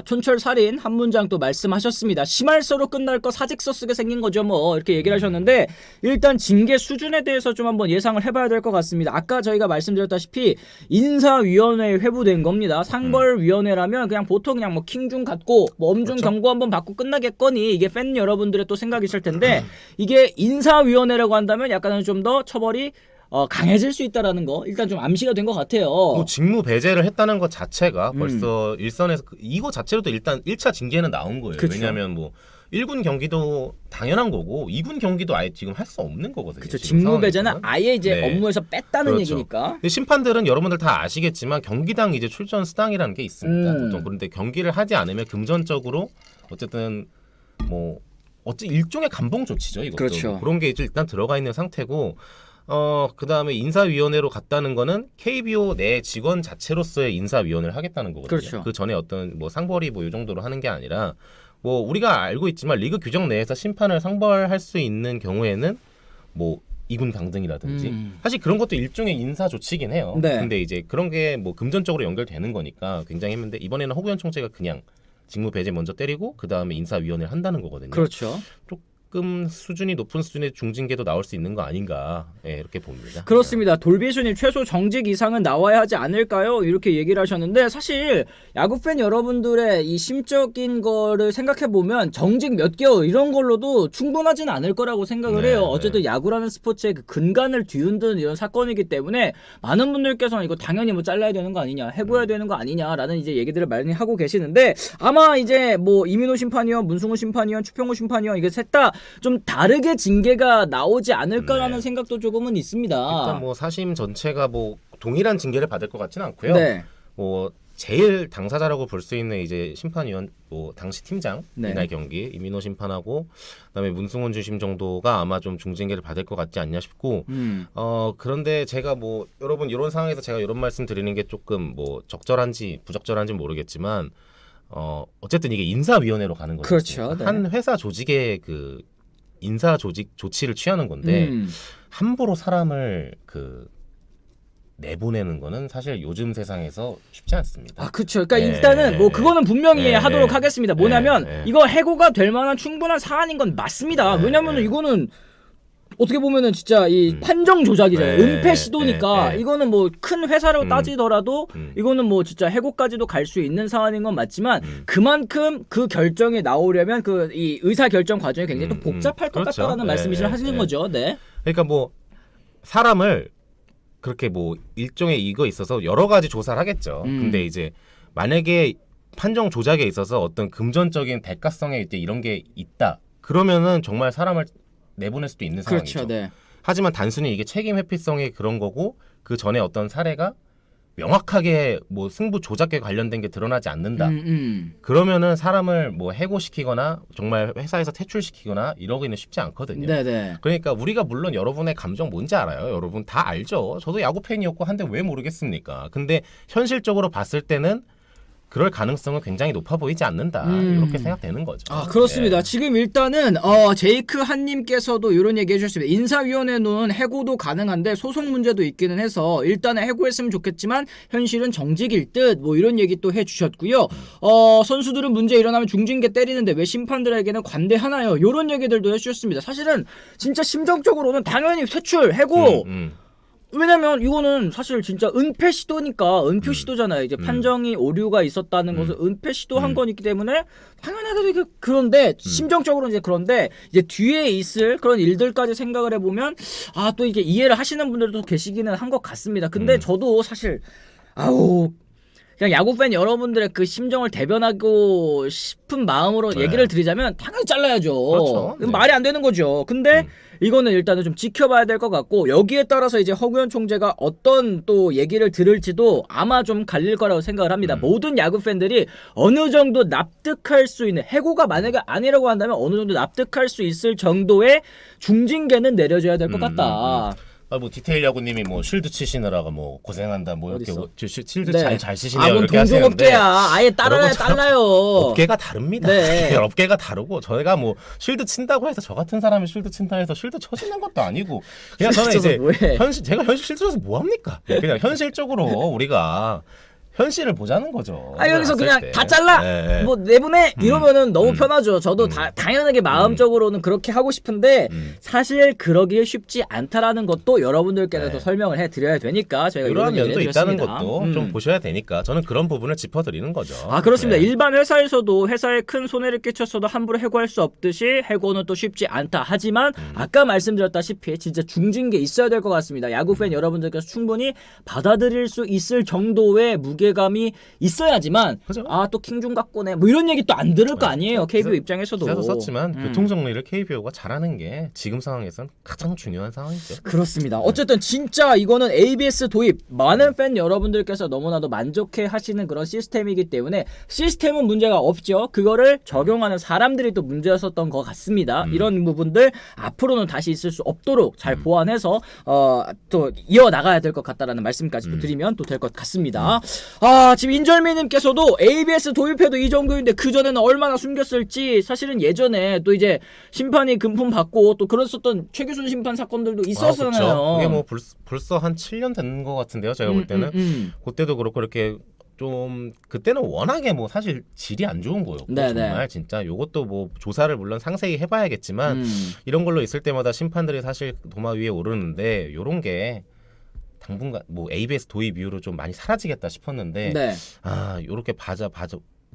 촌철살인 한 문장 또 말씀하셨습니다. 심할서로 끝날 거 사직서 쓰게 생긴 거죠 뭐 이렇게 얘기를 하셨는데 일단 징계 수준에 대해서 좀 한번 예상을 해봐야 될 것 같습니다. 아까 저희가 말씀드렸다시피 인사위원회에 회부된 겁니다. 상벌위원회라면 그냥 보통 그냥 뭐 킹중 갖고 뭐 엄중 그렇죠. 경고 한번 받고 끝나겠거니 이게 팬 여러분들의 또 생각이실 텐데 이게 인사위원회라고 한다면 약간은 좀 더 처벌이 강해질 수 있다라는 거 일단 좀 암시가 된 것 같아요. 뭐 직무 배제를 했다는 것 자체가 벌써 일선에서 이거 자체로도 일단 1차 징계는 나온 거예요. 그쵸. 왜냐하면 뭐 1군 경기도 당연한 거고 2군 경기도 아예 지금 할 수 없는 거거든요. 그렇죠. 지금 직무 배제는 상황에서는. 아예 이제 네. 업무에서 뺐다는 그렇죠. 얘기니까. 근데 심판들은 여러분들 다 아시겠지만 경기당 이제 출전 수당이라는 게 있습니다. 보통 그런데 경기를 하지 않으면 금전적으로 어쨌든 뭐 일종의 감봉 조치죠. 이것도 그렇죠. 그런 게 이제 일단 들어가 있는 상태고 그다음에 인사위원회로 갔다는 거는 KBO 내 직원 자체로서의 인사위원회를 하겠다는 거거든요. 그렇죠. 그 전에 어떤 뭐 상벌이 뭐 이 정도로 하는 게 아니라 뭐 우리가 알고 있지만 리그 규정 내에서 심판을 상벌할 수 있는 경우에는 뭐 2군 강등이라든지 사실 그런 것도 일종의 인사 조치긴 해요. 네. 근데 이제 그런 게 뭐 금전적으로 연결되는 거니까 굉장히 했는데 이번에는 허구현 총재가 그냥 직무 배제 먼저 때리고 그 다음에 인사위원회를 한다는 거거든요. 그렇죠. 조금 수준이 높은 수준의 중징계도 나올 수 있는 거 아닌가 이렇게 봅니다. 그렇습니다. 돌비수님 최소 정직 이상은 나와야 하지 않을까요? 이렇게 얘기를 하셨는데 사실 야구팬 여러분들의 이 심적인 거를 생각해 보면 정직 몇 개월 이런 걸로도 충분하진 않을 거라고 생각을 네, 해요. 네. 어쨌든 야구라는 스포츠의 그 근간을 뒤흔드는 이런 사건이기 때문에 많은 분들께서는 이거 당연히 뭐 잘라야 되는 거 아니냐, 해고해야 되는 거 아니냐라는 이제 얘기들을 많이 하고 계시는데 아마 이제 뭐 이민호 심판위원, 문승호 심판위원, 추평호 심판위원 이게 셋 다 좀 다르게 징계가 나오지 않을까라는 네. 생각도 조금은 있습니다. 일단 뭐 사심 전체가 뭐 동일한 징계를 받을 것 같지는 않고요. 네. 뭐 제일 당사자라고 볼 수 있는 이제 심판위원 뭐 당시 팀장 네. 이날 경기 이민호 심판하고 그다음에 문승훈 주심 정도가 아마 좀 중징계를 받을 것 같지 않냐 싶고 그런데 제가 뭐 여러분 이런 상황에서 제가 이런 말씀 드리는 게 조금 뭐 적절한지 부적절한지 모르겠지만 어쨌든 이게 인사위원회로 가는 거죠. 그렇죠. 네. 한 회사 조직의 그 인사 조직 조치를 취하는 건데 함부로 사람을 내보내는 거는 사실 요즘 세상에서 쉽지 않습니다. 아, 그렇죠. 그러니까 네, 일단은 뭐 그거는 분명히 네, 하도록 네. 하겠습니다. 뭐냐면 네, 네. 이거 해고가 될 만한 충분한 사안인 건 맞습니다. 네, 왜냐면은 네. 이거는 어떻게 보면은 진짜 이 판정 조작이잖아요. 네, 은폐 시도니까 네, 네. 이거는 뭐 큰 회사로 따지더라도 이거는 뭐 진짜 해고까지도 갈 수 있는 사안인 건 맞지만 그만큼 그 결정이 나오려면 그 이 의사 결정 과정이 굉장히 또 복잡할 것 그렇죠. 같다라는 네, 말씀이시를 네, 하시는 네. 거죠. 네. 그러니까 뭐 사람을 그렇게 뭐 일종의 이거 있어서 여러 가지 조사를 하겠죠. 근데 이제 만약에 판정 조작에 있어서 어떤 금전적인 대가성에 이제 이런 게 있다. 그러면은 정말 사람을 내보낼 수도 있는 상황이죠. 그렇죠. 네. 하지만 단순히 이게 책임 회피성의 그런 거고 그 전에 어떤 사례가 명확하게 뭐 승부 조작에 관련된 게 드러나지 않는다. 그러면은 사람을 뭐 해고시키거나 정말 회사에서 퇴출시키거나 이러기는 쉽지 않거든요. 네네. 그러니까 우리가 물론 여러분의 감정 뭔지 알아요. 여러분 다 알죠. 저도 야구 팬이었고 한데 왜 모르겠습니까? 근데 현실적으로 봤을 때는 그럴 가능성은 굉장히 높아 보이지 않는다. 이렇게 생각되는 거죠. 아 그렇습니다. 예. 지금 일단은 제이크 한님께서도 이런 얘기 해주셨습니다. 인사위원회는 해고도 가능한데 소송 문제도 있기는 해서 일단은 해고했으면 좋겠지만 현실은 정직일 듯 뭐 이런 얘기 또 해주셨고요. 선수들은 문제 일어나면 중징계 때리는데 왜 심판들에게는 관대하나요? 이런 얘기들도 해주셨습니다. 사실은 진짜 심정적으로는 당연히 퇴출, 해고 왜냐면 이거는 사실 진짜 은폐 시도니까 은폐 시도잖아요. 이제 판정이 오류가 있었다는 것은 은폐 시도한 거기 때문에 당연하게 그런데 심정적으로는 이제 그런데 이제 뒤에 있을 그런 일들까지 생각을 해보면 아 또 이게 이해를 하시는 분들도 계시기는 한 것 같습니다. 근데 저도 사실 그냥 야구팬 여러분들의 그 심정을 대변하고 싶은 마음으로 네. 얘기를 드리자면 당연히 잘라야죠. 그렇죠. 네. 말이 안 되는 거죠. 근데 이거는 일단은 좀 지켜봐야 될 것 같고 여기에 따라서 이제 허구현 총재가 어떤 또 얘기를 들을지도 아마 좀 갈릴 거라고 생각을 합니다. 모든 야구 팬들이 어느 정도 납득할 수 있는 해고가 만약에 아니라고 한다면 어느 정도 납득할 수 있을 정도의 중징계는 내려줘야 될 것 같다. 뭐 디테일 야구님이 뭐 쉴드 치시느라가 뭐 고생한다 뭐 이렇게 어딨어? 뭐 쉴드 네. 잘 치시네요 뭔 이렇게 하시는데 동종업계야. 아예 달라요. 업계가 다릅니다. 네. 업계가 다르고 저희가 뭐 쉴드 친다고 해서 저 같은 사람이 쉴드 친다 해서 쉴드 쳐지는 것도 아니고 그냥 저는 쳐서 이제 뭐해? 제가 현실 쉴드 쳐서 뭐 합니까? 그냥 현실적으로 우리가 현실을 보자는 거죠. 여기서 봤을 그냥 때. 다 잘라 네. 뭐 내보내 이러면은 너무 편하죠. 저도 당연하게 마음적으로는 그렇게 하고 싶은데 사실 그러기 쉽지 않다라는 것도 여러분들께도 네. 설명을 해드려야 되니까 저희가 그러한 이런 면도 얘기를 있다는 해드렸습니다. 것도 좀 보셔야 되니까 저는 그런 부분을 짚어드리는 거죠. 그렇습니다. 네. 일반 회사에서도 회사에 큰 손해를 끼쳤어도 함부로 해고할 수 없듯이 해고는 또 쉽지 않다. 하지만 아까 말씀드렸다시피 진짜 중진 게 있어야 될 것 같습니다. 야구 팬 여러분들께서 충분히 받아들일 수 있을 정도의 무게감이 있어야지만 그죠? 또 킹중 갖고네 뭐 이런 얘기 또 안 들을 거 네. 아니에요. KBO 입장에서도. 기사도 썼지만 교통정리를 KBO가 잘하는 게 지금 상황에선 가장 중요한 상황이죠. 그렇습니다. 어쨌든 진짜 이거는 ABS 도입 많은 팬 여러분들께서 너무나도 만족해 하시는 그런 시스템이기 때문에 시스템은 문제가 없죠. 그거를 적용하는 사람들이 또 문제였었던 것 같습니다. 이런 부분들 앞으로는 다시 있을 수 없도록 잘 보완해서 또 이어나가야 될 것 같다라는 말씀까지 또 드리면 또 될 것 같습니다. 지금 인절미님께서도 ABS 도입해도 이 정도인데 그 전에는 얼마나 숨겼을지 사실은 예전에 또 이제 심판이 금품 받고 또 그랬었던 최규순 심판 사건들도 있었잖아요. 그렇죠. 그게 뭐 벌써 한 7년 된 것 같은데요. 제가 볼 때는 그때도 그렇고 이렇게 좀 그때는 워낙에 뭐 사실 질이 안 좋은 거였고 정말 진짜 요것도 뭐 조사를 물론 상세히 해봐야겠지만 이런 걸로 있을 때마다 심판들이 사실 도마 위에 오르는데 요런 게 당분간 뭐 ABS 도입 이후로 좀 많이 사라지겠다 싶었는데 요렇게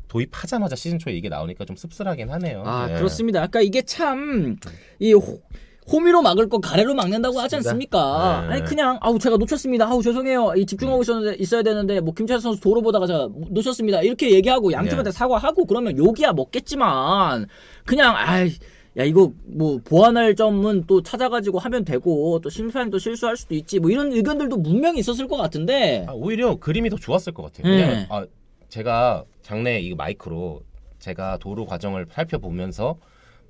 도입하자마자 시즌 초에 이게 나오니까 좀 씁쓸하긴 하네요. 네. 그렇습니다. 아까 이게 참 이 호미로 막을 거 가래로 막는다고 하지 않습니까? 네. 아니 그냥 제가 놓쳤습니다. 죄송해요. 집중하고 있어야 되는데 뭐 김찬 선수 도로 보다가 제가 놓쳤습니다. 이렇게 얘기하고 양팀한테 사과하고 그러면 욕이야 먹겠지만 그냥 야 이거 뭐 보완할 점은 또 찾아가지고 하면 되고 또 심판이 또 실수할 수도 있지 뭐 이런 의견들도 분명히 있었을 것 같은데 오히려 그림이 더 좋았을 것 같아요. 왜냐면 제가 장내 이 마이크로 제가 도루 과정을 살펴보면서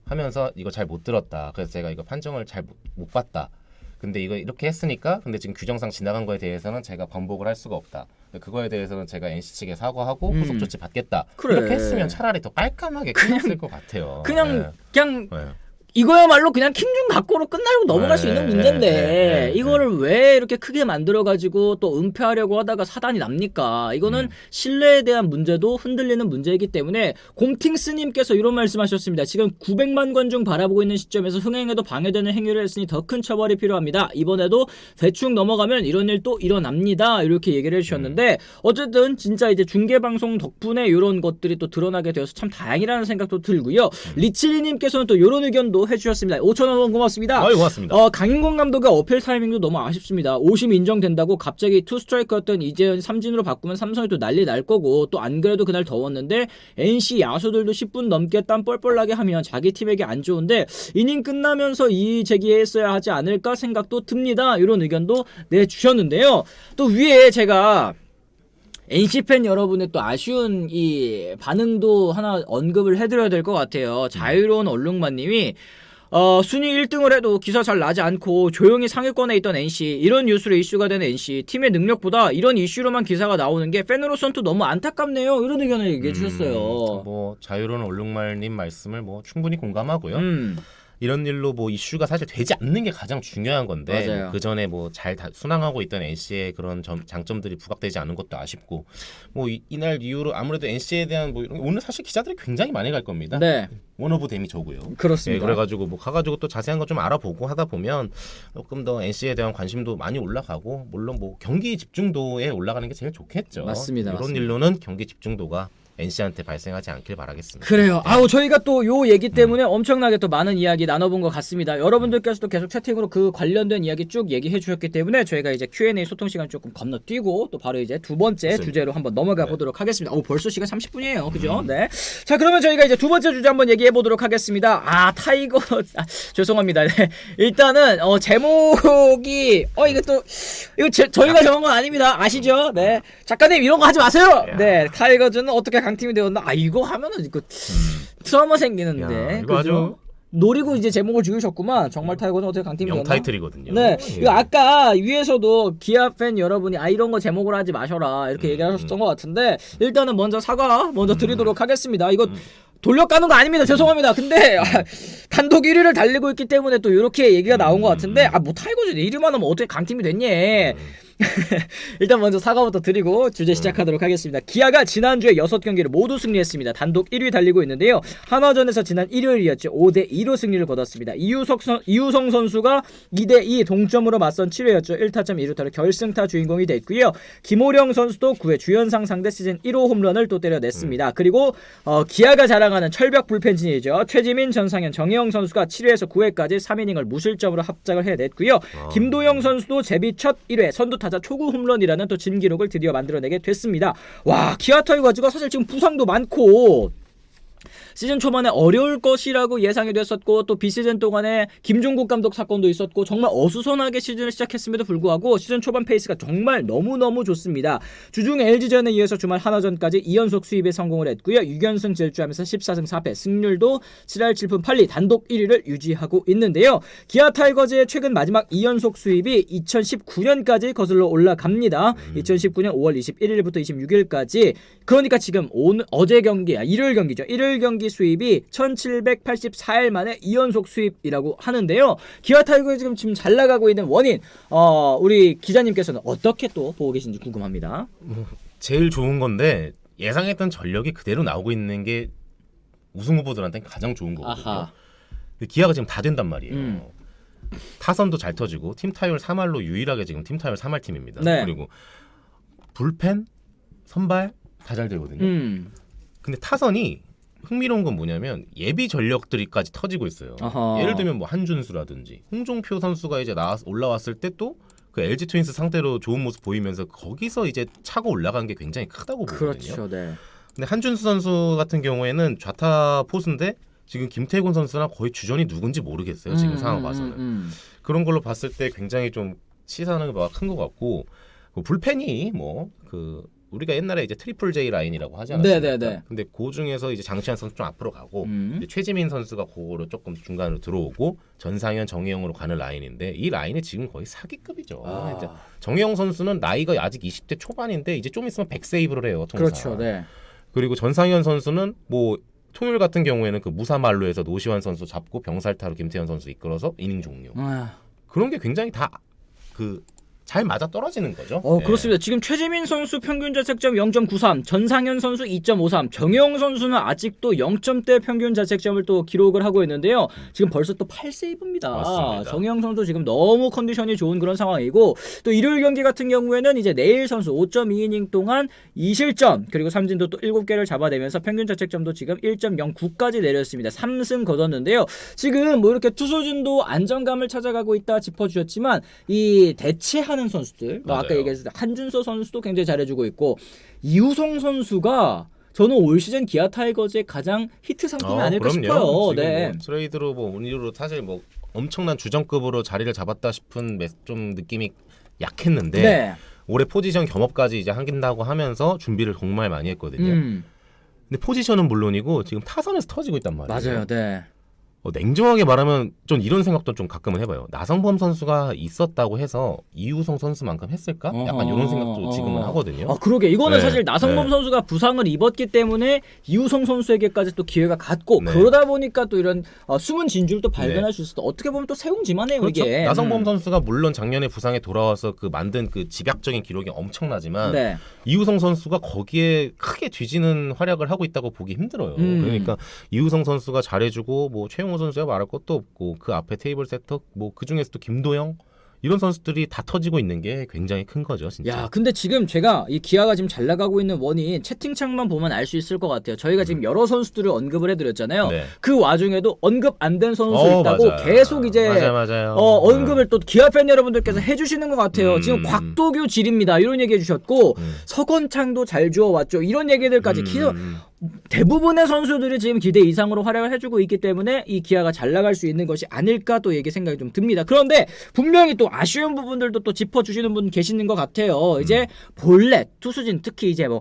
하면서 이거 잘 못 들었다. 그래서 제가 이거 판정을 잘 못 봤다. 근데 이거 이렇게 했으니까 근데 지금 규정상 지나간 거에 대해서는 제가 번복을 할 수가 없다. 그거에 대해서는 제가 NC 측에 사과하고 후속 조치 받겠다. 그래. 이렇게 했으면 차라리 더 깔끔하게 끝났을 것 같아요. 그냥 네. 이거야말로 그냥 킹중 갖고로 끝나고 넘어갈 수 있는 문제인데 네. 이거를 왜 이렇게 크게 만들어가지고 또 은폐하려고 하다가 사단이 납니까? 이거는 신뢰에 대한 문제도 흔들리는 문제이기 때문에 곰팅스님께서 이런 말씀하셨습니다. 지금 900만 관중 바라보고 있는 시점에서 흥행에도 방해되는 행위를 했으니 더 큰 처벌이 필요합니다. 이번에도 대충 넘어가면 이런 일 또 일어납니다. 이렇게 얘기를 해주셨는데 어쨌든 진짜 이제 중계방송 덕분에 이런 것들이 또 드러나게 되어서 참 다행이라는 생각도 들고요. 리치리님께서는 또 이런 의견도 해주셨습니다. 5,000원 고맙습니다. 고맙습니다. 강인권 감독의 어필 타이밍도 너무 아쉽습니다. 오심 인정된다고 갑자기 투 스트라이크였던 이재현이 삼진으로 바꾸면 삼성이 또 난리 날 거고 또 안 그래도 그날 더웠는데 NC 야수들도 10분 넘게 땀 뻘뻘 나게 하면 자기 팀에게 안 좋은데 이닝 끝나면서 이의 제기했어야 하지 않을까 생각도 듭니다. 이런 의견도 내주셨는데요. 또 위에 제가 NC팬 여러분의 또 아쉬운 이 반응도 하나 언급을 해드려야 될 것 같아요. 자유로운 얼룩마님이 순위 1등을 해도 기사 잘 나지 않고 조용히 상위권에 있던 NC 이런 뉴스로 이슈가 되는 NC 팀의 능력보다 이런 이슈로만 기사가 나오는 게 팬으로서는 또 너무 안타깝네요. 이런 의견을 얘기해 주셨어요. 뭐 자유로운 얼룩말님 말씀을 뭐 충분히 공감하고요. 이런 일로 뭐 이슈가 사실 되지 않는 게 가장 중요한 건데 맞아요. 뭐 그 전에 뭐 잘 순항하고 있던 NC의 그런 장점들이 부각되지 않은 것도 아쉽고 뭐 이날 이후로 아무래도 NC에 대한 뭐 이런 오늘 사실 기자들이 굉장히 많이 갈 겁니다. 네. 원 오브 댐이 저고요. 그렇습니다. 그래가지고 뭐 가가지고 또 자세한 거 좀 알아보고 하다 보면 조금 더 NC에 대한 관심도 많이 올라가고 물론 뭐 경기 집중도에 올라가는 게 제일 좋겠죠. 맞습니다. 이런 일로는 경기 집중도가 NC한테 발생하지 않길 바라겠습니다. 그래요. 저희가 또 요 얘기 때문에 엄청나게 또 많은 이야기 나눠본 것 같습니다. 여러분들께서도 계속 채팅으로 그 관련된 이야기 쭉 얘기해 주셨기 때문에 저희가 이제 Q&A 소통 시간 조금 건너뛰고 또 바로 이제 두 번째 주제로 한번 넘어가 보도록 하겠습니다. 벌써 시간 30분이에요. 그죠? 네. 자, 그러면 저희가 이제 두 번째 주제 한번 얘기해 보도록 하겠습니다. 타이거 죄송합니다. 네. 일단은 제목이 이거 저희가 정한 건 아닙니다. 아시죠? 네. 작가님 이런 거 하지 마세요. 네. 타이거즈는 어떻게 강팀이 되었나? 이거 하면은 이거 트라우마 생기는데. 이거 아주 노리고 이제 제목을 지으셨구만. 정말 타이거는 어떻게 강팀이 명 됐나? 타이틀이거든요. 네. 예. 이거 아까 위에서도 기아 팬 여러분이 이런 거 제목으로 하지 마셔라 이렇게 얘기를 하셨던 것 같은데 일단은 먼저 사과 먼저 드리도록 하겠습니다. 이거 돌려까는 거 아닙니다. 죄송합니다. 근데 단독 1위를 달리고 있기 때문에 또 이렇게 얘기가 나온 것 같은데 뭐 타이거즈 1위만 하면 어떻게 강팀이 됐니? 일단 먼저 사과부터 드리고 주제 시작하도록 하겠습니다. 기아가 지난주에 6경기를 모두 승리했습니다. 단독 1위 달리고 있는데요. 한화전에서 지난 일요일이었죠. 5대2로 승리를 거뒀습니다. 이우성 선수가 2대2 동점으로 맞선 7회였죠. 1타점 2루타로 결승타 주인공이 됐고요. 김호령 선수도 9회 주연상 상대 시즌 1호 홈런을 또 때려냈습니다. 그리고 기아가 자랑하는 철벽 불펜진이죠. 최지민, 전상현, 정혜영 선수가 7회에서 9회까지 3이닝을 무실점으로 합작을 해냈고요. 김도영 선수도 데뷔 첫 1회 선두타자 초구 홈런이라는 또 진기록을 드디어 만들어내게 됐습니다. 와, 기아 타이거즈가 사실 지금 부상도 많고 시즌 초반에 어려울 것이라고 예상이 됐었고 또 비시즌 동안에 김종국 감독 사건도 있었고 정말 어수선하게 시즌을 시작했음에도 불구하고 시즌 초반 페이스가 정말 너무너무 좋습니다. 주중 LG전에 이어서 주말 한화전까지 2연속 수입에 성공을 했고요. 6연승 질주하면서 14승 4패 승률도 7할 7푼 8리 단독 1위를 유지하고 있는데요. 기아 타이거즈의 최근 마지막 2연속 수입이 2019년까지 거슬러 올라갑니다. 2019년 5월 21일부터 26일까지 그러니까 지금 어제 경기 일요일 경기죠. 일요일 경기 수입이 1784일 만에 2연속 수입이라고 하는데요. 기아 타이거즈 지금 잘 나가고 있는 원인 우리 기자님께서는 어떻게 또 보고 계신지 궁금합니다. 제일 좋은 건데 예상했던 전력이 그대로 나오고 있는 게 우승 후보들한테는 가장 좋은 거거든요. 아하. 기아가 지금 다 된단 말이에요. 타선도 잘 터지고 팀 타율 3할로 유일하게 지금 팀 타율 3할 팀입니다. 네. 그리고 불펜, 선발 다 잘 되거든요. 근데 타선이 흥미로운 건 뭐냐면 예비 전력들이까지 터지고 있어요. 아하. 예를 들면 뭐 한준수라든지 홍종표 선수가 이제 올라왔을 때 또 그 LG 트윈스 상대로 좋은 모습 보이면서 거기서 이제 차고 올라간 게 굉장히 크다고 보거든요. 그렇죠. 네. 근데 한준수 선수 같은 경우에는 좌타 포수인데 지금 김태곤 선수랑 거의 주전이 누군지 모르겠어요. 지금 상황 봐서는. 그런 걸로 봤을 때 굉장히 좀 시사하는 게 큰 것 같고 불펜이 우리가 옛날에 이제 트리플 J 라인이라고 하지 않았습니까? 네네네. 근데 그 중에서 이제 장치환 선수 좀 앞으로 가고 이제 최지민 선수가 그거로 조금 중간으로 들어오고 전상현, 정혜영으로 가는 라인인데 이 라인이 지금 거의 사기급이죠. 이제 정혜영 선수는 나이가 아직 20대 초반인데 이제 좀 있으면 100세이브를 해요. 통산. 그렇죠. 네. 그리고 전상현 선수는 뭐 토요일 같은 경우에는 그 무사말로에서 노시환 선수 잡고 병살타로 김태현 선수 이끌어서 이닝 종료. 그런 게 굉장히 다 잘 맞아 떨어지는 거죠. 그렇습니다. 지금 최지민 선수 평균 자책점 0.93, 전상현 선수 2.53, 정혜영 선수는 아직도 0점대 평균 자책점을 또 기록을 하고 있는데요. 지금 벌써 또 8세이브입니다. 맞습니다. 정혜영 선수 지금 너무 컨디션이 좋은 그런 상황이고 또 일요일 경기 같은 경우에는 이제 내일 선수 5.2이닝 동안 2실점 그리고 삼진도 또 7개를 잡아내면서 평균 자책점도 지금 1.09까지 내렸습니다. 3승 거뒀는데요. 지금 뭐 이렇게 투수진도 안정감을 찾아가고 있다 짚어주셨지만 이 대체하는 선수들 아까 얘기했을 때 한준서 선수도 굉장히 잘해주고 있고 이우성 선수가 저는 올 시즌 기아 타이거즈의 가장 히트 상품이 아닐까 그럼요. 싶어요. 지금 네. 뭐 트레이드로 운이로 사실 엄청난 주전급으로 자리를 잡았다 싶은 좀 느낌이 약했는데 네. 올해 포지션 겸업까지 이제 한긴다고 하면서 준비를 정말 많이 했거든요. 근데 포지션은 물론이고 지금 타선에서 터지고 있단 말이에요. 맞아요. 네. 냉정하게 말하면 좀 이런 생각도 좀 가끔은 해봐요. 나성범 선수가 있었다고 해서 이우성 선수만큼 했을까? 약간 이런 생각도 지금은 하거든요. 그러게 이거는 네, 사실 나성범 네. 선수가 부상을 입었기 때문에 이우성 선수에게까지 또 기회가 갔고 네. 그러다 보니까 또 이런 숨은 진주를 또 발견할 수 있었다. 어떻게 보면 또 세웅지만해요. 그렇죠. 이게. 나성범 선수가 물론 작년에 부상에 돌아와서 만든 그 집약적인 기록이 엄청나지만 네. 이우성 선수가 거기에 크게 뒤지는 활약을 하고 있다고 보기 힘들어요. 그러니까 이우성 선수가 잘해주고 뭐 최용호 선수가 말할 것도 없고 그 앞에 테이블 세터 그 중에서도 김도영 이런 선수들이 다 터지고 있는 게 굉장히 큰 거죠, 진짜. 야, 근데 지금 제가 이 기아가 지금 잘 나가고 있는 원인 채팅창만 보면 알 수 있을 것 같아요. 저희가 지금 여러 선수들을 언급을 해드렸잖아요. 네. 그 와중에도 언급 안 된 선수 있다고 맞아요. 계속 이제 맞아요. 언급을 또 기아 팬 여러분들께서 해주시는 것 같아요. 지금 곽도규 질입니다. 이런 얘기 해주셨고 서건창도 잘 주워왔죠. 이런 얘기들까지 대부분의 선수들이 지금 기대 이상으로 활약을 해주고 있기 때문에 이 기아가 잘 나갈 수 있는 것이 아닐까 또 얘기 생각이 좀 듭니다. 그런데 분명히 또 아쉬운 부분들도 또 짚어주시는 분 계시는 것 같아요. 이제 볼넷 투수진 특히 이제 뭐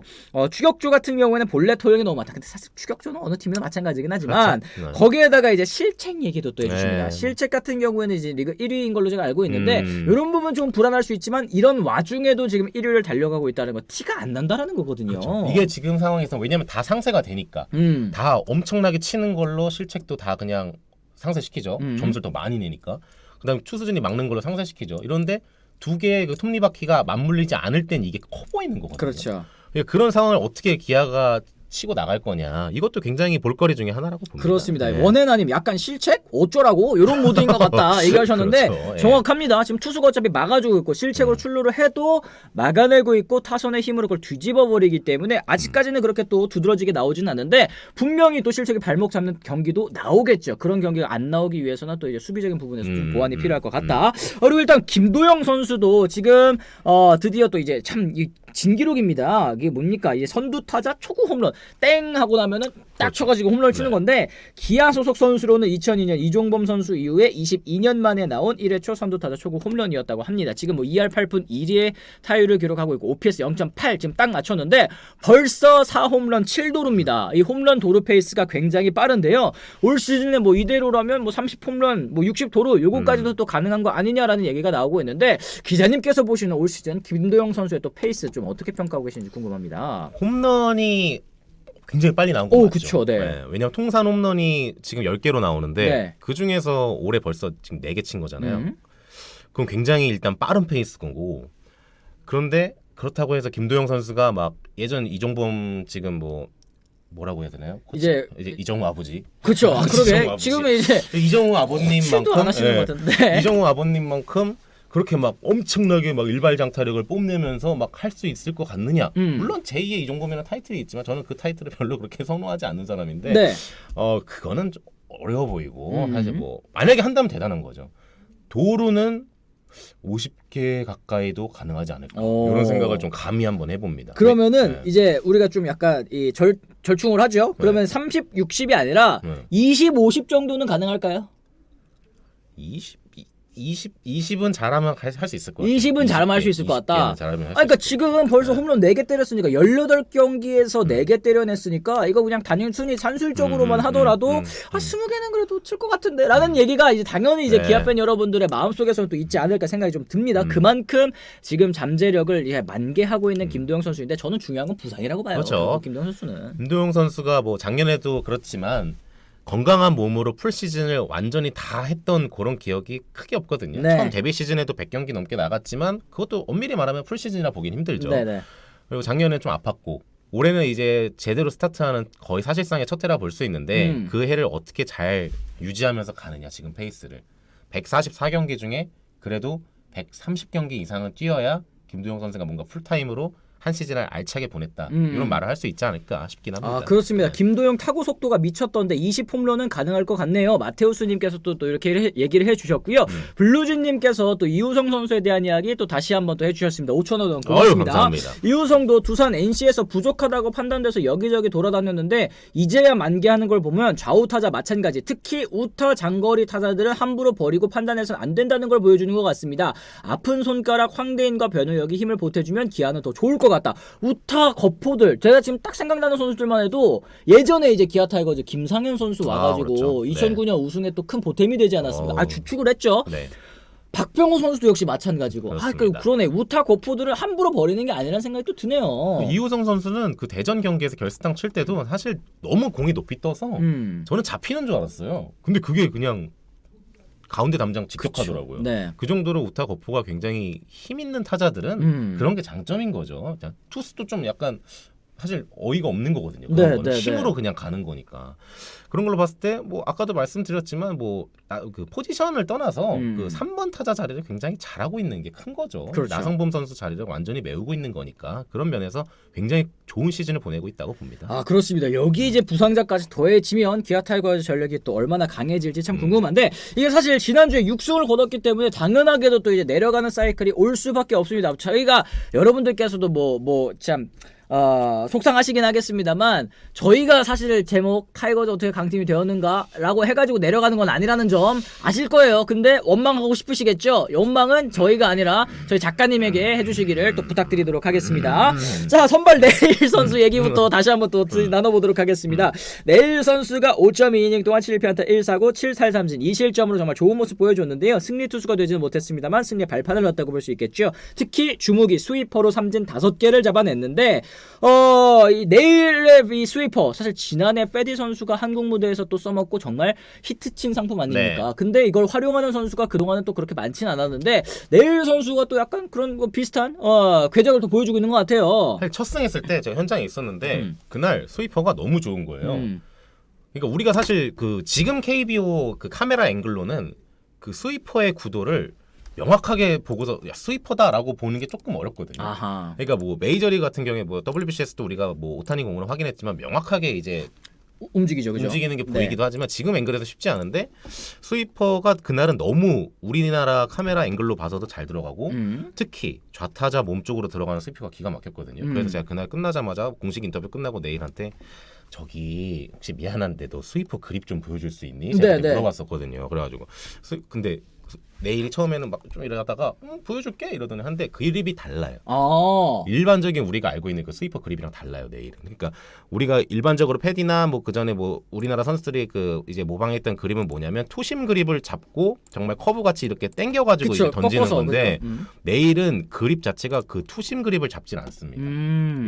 추격조 같은 경우에는 볼넷 허용이 너무 많다. 근데 사실 추격조는 어느 팀이나 마찬가지긴 하지만 그렇죠. 거기에다가 이제 실책 얘기도 또 해주십니다. 네. 실책 같은 경우에는 이제 리그 1위인 걸로 제가 알고 있는데 이런 부분 좀 불안할 수 있지만 이런 와중에도 지금 1위를 달려가고 있다는 거 티가 안 난다라는 거거든요. 그렇죠. 이게 지금 상황에서 왜냐면 다 상세가 되니까 다 엄청나게 치는 걸로 실책도 다 그냥 상쇄시키죠. 점수를 더 많이 내니까. 그다음에 투수진이 막는 걸로 상쇄시키죠. 이런데 두 개의 그 톱니바퀴가 맞물리지 않을 땐 이게 커 보이는 거거든요. 그렇죠. 그런 상황을 어떻게 기아가 치고 나갈 거냐. 이것도 굉장히 볼거리 중에 하나라고 봅니다. 그렇습니다. 네. 원해나님 약간 실책? 어쩌라고? 이런 모드인 것 같다 얘기하셨는데 그렇죠. 예. 정확합니다. 지금 투수가 어차피 막아주고 있고 실책으로 출루를 해도 막아내고 있고 타선의 힘으로 그걸 뒤집어버리기 때문에 아직까지는 그렇게 또 두드러지게 나오진 않는데 분명히 또 실책이 발목 잡는 경기도 나오겠죠. 그런 경기가 안 나오기 위해서는 또 이제 수비적인 부분에서 좀 보완이 필요할 것 같다. 그리고 일단 김도영 선수도 지금 드디어 또 이제 참 진기록입니다. 이게 뭡니까? 이제 선두 타자 초구 홈런 땡 하고 나면은 딱 그렇죠. 쳐가지고 홈런을 치는 건데 기아 소속 선수로는 2002년 이종범 선수 이후에 22년 만에 나온 1회 초 선두 타자 초구 홈런이었다고 합니다. 지금 뭐 2할 8푼 1리의 타율을 기록하고 있고 OPS 0.8 지금 딱 맞췄는데 벌써 4홈런 7도루입니다. 이 홈런 도루 페이스가 굉장히 빠른데요. 올 시즌에 뭐 이대로라면 뭐 30홈런 뭐 60도루 요거까지도 또 가능한 거 아니냐라는 얘기가 나오고 있는데 기자님께서 보시는 올 시즌 김도영 선수의 또 페이스 좀 어떻게 평가하고 계시는지 궁금합니다. 홈런이 굉장히 빨리 나온 거 오, 맞죠? 그쵸, 네. 왜냐면 통산 홈런이 지금 10개로 나오는데 네. 그 중에서 올해 벌써 지금 4개 친 거잖아요. 그럼 굉장히 일단 빠른 페이스 거고. 그런데 그렇다고 해서 김도영 선수가 막 예전 이종범 지금 뭐라고 해야 되나요? 이제 이정우 아버지. 그렇죠. 이정우 그러게 아버지. 지금은 이제 이정우 칠도 안 아버님만큼 하시는 것 같은데. 이정우 아버님만큼 그렇게 막 엄청나게 막 일발장타력을 뽐내면서 막 할 수 있을 것 같느냐? 물론 제2의 이종범이라는 타이틀이 있지만 저는 그 타이틀을 별로 그렇게 선호하지 않는 사람인데 네. 그거는 좀 어려워 보이고 사실 뭐 만약에 한다면 대단한 거죠. 도루는 50개 가까이도 가능하지 않을까 이런 생각을 좀 감히 한번 해봅니다. 그러면은 네. 이제 우리가 좀 약간 이 절충을 하죠. 그러면 30, 60이 아니라 네. 20, 50 정도는 가능할까요? 20은 잘하면 할 수 있을 것 같아요. 20은 잘하면 할 수 있을 것 같다. 그러니까 지금 벌써 홈런 4개 때렸으니까 18경기에서 4개 때려냈으니까 이거 그냥 단순히 산술적으로만 하더라도 20개는 그래도 칠 것 같은데 라는 얘기가 이제 당연히 이제 네. 기아 팬 여러분들의 마음속에서는 또 있지 않을까 생각이 좀 듭니다. 그만큼 지금 잠재력을 이제 만개하고 있는 김도영 선수인데 저는 중요한 건 부상이라고 봐요. 그렇죠. 김도영 선수는. 김도영 선수가 뭐 작년에도 그렇지만 건강한 몸으로 풀 시즌을 완전히 다 했던 그런 기억이 크게 없거든요. 네. 처음 데뷔 시즌에도 100경기 넘게 나갔지만 그것도 엄밀히 말하면 풀 시즌이라 보긴 힘들죠. 네네. 그리고 작년에 좀 아팠고 올해는 이제 제대로 스타트하는 거의 사실상의 첫 해라 볼 수 있는데 그 해를 어떻게 잘 유지하면서 가느냐 지금 페이스를 144경기 중에 그래도 130경기 이상은 뛰어야 김도영 선수가 뭔가 풀타임으로 한 시즌을 알차게 보냈다 이런 말을 할 수 있지 않을까 싶긴 합니다. 아 그렇습니다. 네. 김도영 타구 속도가 미쳤던데 20홈런은 가능할 것 같네요. 마테우스님께서 또 이렇게 얘기를 해주셨고요. 블루진님께서 또 이우성 선수에 대한 이야기 또 다시 한번 또 해주셨습니다. 5,000원 고맙습니다. 감사합니다. 이우성도 두산 NC에서 부족하다고 판단돼서 여기저기 돌아다녔는데 이제야 만개하는 걸 보면 좌우 타자 마찬가지 특히 우타 장거리 타자들을 함부로 버리고 판단해서는 안 된다는 걸 보여주는 것 같습니다. 아픈 손가락 황대인과 변우혁이 힘을 보태주면 기아는 더 좋을 것 같다. 우타 거포들 제가 지금 딱 생각나는 선수들만 해도 예전에 이제 기아 타이거즈 김상현 선수 와가지고 그렇죠. 2009년 우승에 또 큰 보탬이 되지 않았습니까? 주축을 했죠. 네. 박병호 선수도 역시 마찬가지고. 그렇습니다. 그러네. 우타 거포들을 함부로 버리는 게 아니라는 생각이 또 드네요. 이우성 선수는 그 대전 경기에서 결승당 칠 때도 사실 너무 공이 높이 떠서 저는 잡히는 줄 알았어요. 근데 그게 그냥 가운데 담장 직격하더라고요. 네. 그 정도로 우타 거포가 굉장히 힘 있는 타자들은 그런 게 장점인 거죠. 투수도 좀 약간 사실 어이가 없는 거거든요. 그런 거는 힘으로 그냥 가는 거니까. 그런 걸로 봤을 때 뭐 아까도 말씀드렸지만 그 포지션을 떠나서 그 3번 타자 자리를 굉장히 잘하고 있는 게 큰 거죠. 그렇죠. 나성범 선수 자리를 완전히 메우고 있는 거니까 그런 면에서 굉장히 좋은 시즌을 보내고 있다고 봅니다. 아 그렇습니다. 여기 이제 부상자까지 더해지면 기아 타이거즈 전력이 또 얼마나 강해질지 참 궁금한데 이게 사실 지난주에 6승을 거뒀기 때문에 당연하게도 또 이제 내려가는 사이클이 올 수밖에 없습니다. 저희가 여러분들께서도 참 속상하시긴 하겠습니다만 저희가 사실 제목 타이거즈 어떻게 강팀이 되었는가라고 해가지고 내려가는 건 아니라는 점 아실 거예요. 근데 원망하고 싶으시겠죠? 원망은 저희가 아니라 저희 작가님에게 해주시기를 또 부탁드리도록 하겠습니다. 자, 선발 네일 선수 얘기부터 다시 한번 또 나눠보도록 하겠습니다. 네일 선수가 5.2이닝 동안 7피안타 1사구 7살삼진 2실점으로 정말 좋은 모습 보여줬는데요. 승리 투수가 되지는 못했습니다만 승리의 발판을 놨다고 볼 수 있겠죠. 특히 주무기 스위퍼로 삼진 5개를 잡아냈는데 이 네일의 이 스위퍼 사실 지난해 페디 선수가 한국 무대에서 또 써먹고 정말 히트친 상품 아닙니까? 네. 근데 이걸 활용하는 선수가 그동안은 또 그렇게 많진 않았는데 네일 선수가 또 약간 그런 거 비슷한 궤적을 또 보여주고 있는 것 같아요. 사실 첫 승했을 때 제가 현장에 있었는데 그날 스위퍼가 너무 좋은 거예요. 그러니까 우리가 사실 그 지금 KBO 그 카메라 앵글로는 그 스위퍼의 구도를 명확하게 보고서 야, 스위퍼다라고 보는 게 조금 어렵거든요. 아하. 그러니까 뭐 메이저리그 같은 경우에 뭐 WBCS도 우리가 뭐 오타니 공으로 확인했지만 명확하게 이제 움직이죠, 그죠? 움직이는 게 네. 보이기도 하지만 지금 앵글에서 쉽지 않은데 스위퍼가 그날은 너무 우리나라 카메라 앵글로 봐서도 잘 들어가고 특히 좌타자 몸쪽으로 들어가는 스위퍼가 기가 막혔거든요. 그래서 제가 그날 끝나자마자 공식 인터뷰 끝나고 네일한테 저기 혹시 미안한데도 스위퍼 그립 좀 보여줄 수 있니? 제가 그때 물어봤었거든요. 그래가지고 근데 내일이 처음에는 막 좀 이러다가 보여줄게 이러더니 한데 그립이 달라요. 일반적인 우리가 알고 있는 그 스위퍼 그립이랑 달라요. 내일은. 그러니까 우리가 일반적으로 패디나 뭐 그전에 뭐 우리나라 선수들이 그 이제 모방했던 그립은 뭐냐면 투심 그립을 잡고 정말 커브 같이 이렇게 당겨가지고 이제 던지는 꺾어서, 건데 내일은 그립 자체가 그 투심 그립을 잡진 않습니다.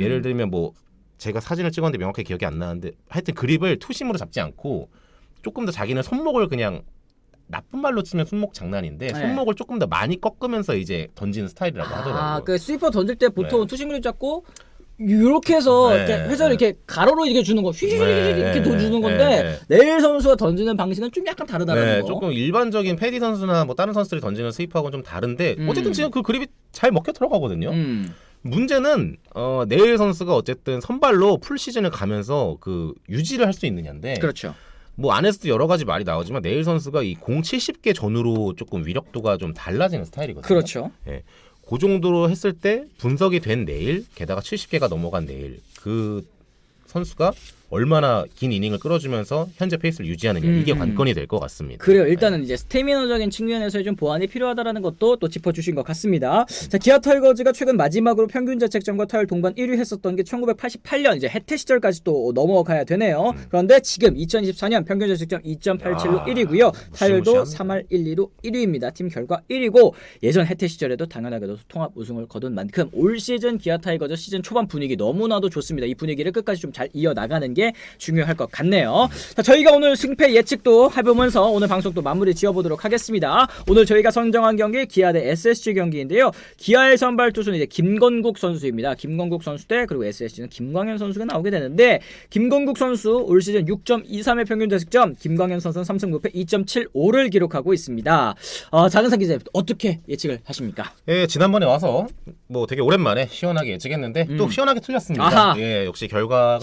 예를 들면 뭐 제가 사진을 찍었는데 명확하게 기억이 안 나는데 하여튼 그립을 투심으로 잡지 않고 조금 더 자기는 손목을 그냥 나쁜 말로 치면 손목 장난인데 손목을 조금 더 많이 꺾으면서 이제 던지는 스타일이라고 하더라고요. 그 스위퍼 던질 때 보통 투심 그립 잡고 이렇게 해서 이렇게 회전을 이렇게 가로로 이렇게 주는 거 휘휘휘 이렇게 주는 건데 네일 선수가 던지는 방식은 좀 약간 다르다는 거. 조금 일반적인 패디 선수나 뭐 다른 선수들이 던지는 스위퍼하고는 좀 다른데 어쨌든 지금 그 그립이 잘 먹혀 들어가거든요. 문제는 네일 선수가 어쨌든 선발로 풀 시즌을 가면서 그 유지를 할 수 있느냐인데. 그렇죠. 뭐 안에서도 여러 가지 말이 나오지만 네일 선수가 이 공 70개 전후로 조금 위력도가 좀 달라지는 스타일이거든요. 그렇죠. 예. 그 정도로 했을 때 분석이 된 네일 게다가 70개가 넘어간 네일 그 선수가 얼마나 긴 이닝을 끌어주면서 현재 페이스를 유지하느냐 이게 관건이 될 것 같습니다. 그래요. 일단은 이제 스태미너적인 측면에서의 좀 보완이 필요하다라는 것도 또 짚어주신 것 같습니다. 자, 기아 타이거즈가 최근 마지막으로 평균 자책점과 타율 동반 1위 했었던 게 1988년 이제 해태 시절까지 또 넘어가야 되네요. 그런데 지금 2024년 평균 자책점 2.87로 1위고요. 타율도 3할 1리로 1위입니다. 팀 결과 1위고 예전 해태 시절에도 당연하게도 통합 우승을 거둔 만큼 올 시즌 기아 타이거즈 시즌 초반 분위기 너무나도 좋습니다. 이 분위기를 끝까지 좀 잘 이어나가는 게 중요할 것 같네요. 자, 저희가 오늘 승패 예측도 해보면서 오늘 방송도 마무리 지어보도록 하겠습니다. 오늘 저희가 선정한 경기 기아 대 SSG 경기인데요. 기아의 선발 투수는 이제 김건국 선수입니다. 김건국 선수 대 그리고 SSG는 김광현 선수가 나오게 되는데 김건국 선수 올 시즌 6.23의 평균 자책점, 김광현 선수는 3승 9패 2.75를 기록하고 있습니다. 장은상 기자 어떻게 예측을 하십니까? 예, 지난번에 와서 뭐 되게 오랜만에 시원하게 예측했는데 또 시원하게 틀렸습니다. 아하. 예, 역시 결과가